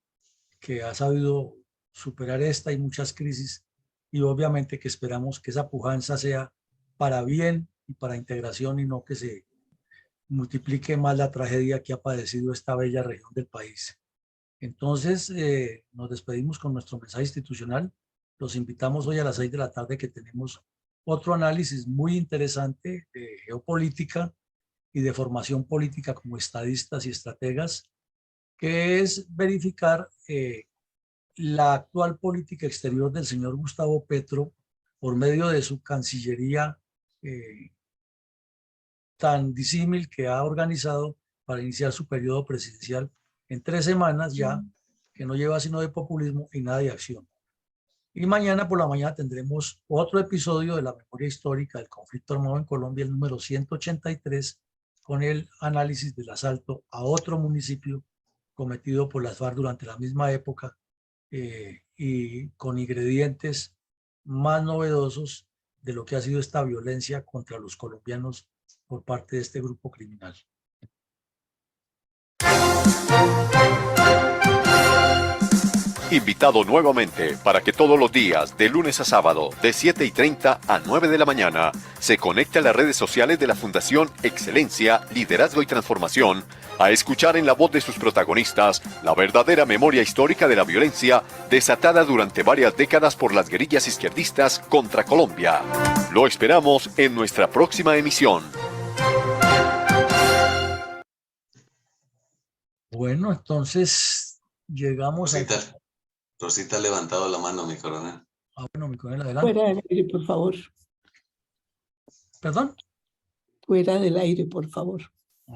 que ha sabido superar esta y muchas crisis, y obviamente que esperamos que esa pujanza sea para bien y para integración, y no que se multiplique más la tragedia que ha padecido esta bella región del país. Entonces, nos despedimos con nuestro mensaje institucional. Los invitamos hoy a las 6 de la tarde, que tenemos otro análisis muy interesante de geopolítica y de formación política como estadistas y estrategas, que es verificar la actual política exterior del señor Gustavo Petro por medio de su Cancillería tan disímil que ha organizado para iniciar su periodo presidencial en 3 semanas ya, que no lleva sino de populismo y nada de acción. Y mañana por la mañana tendremos otro episodio de la memoria histórica del conflicto armado en Colombia, el número 183, con el análisis del asalto a otro municipio cometido por las FARC durante la misma época, y con ingredientes más novedosos de lo que ha sido esta violencia contra los colombianos por parte de este grupo criminal. Invitado nuevamente para que todos los días, de lunes a sábado, de 7:30 a 9 de la mañana, se conecte a las redes sociales de la Fundación Excelencia, Liderazgo y Transformación, a escuchar en la voz de sus protagonistas la verdadera memoria histórica de la violencia desatada durante varias décadas por las guerrillas izquierdistas contra Colombia. Lo esperamos en nuestra próxima emisión. Bueno, entonces llegamos a... Rosita ha levantado la mano, mi coronel. Ah, bueno, mi coronel, adelante. Fuera del aire, por favor. ¿Perdón? Fuera del aire, por favor.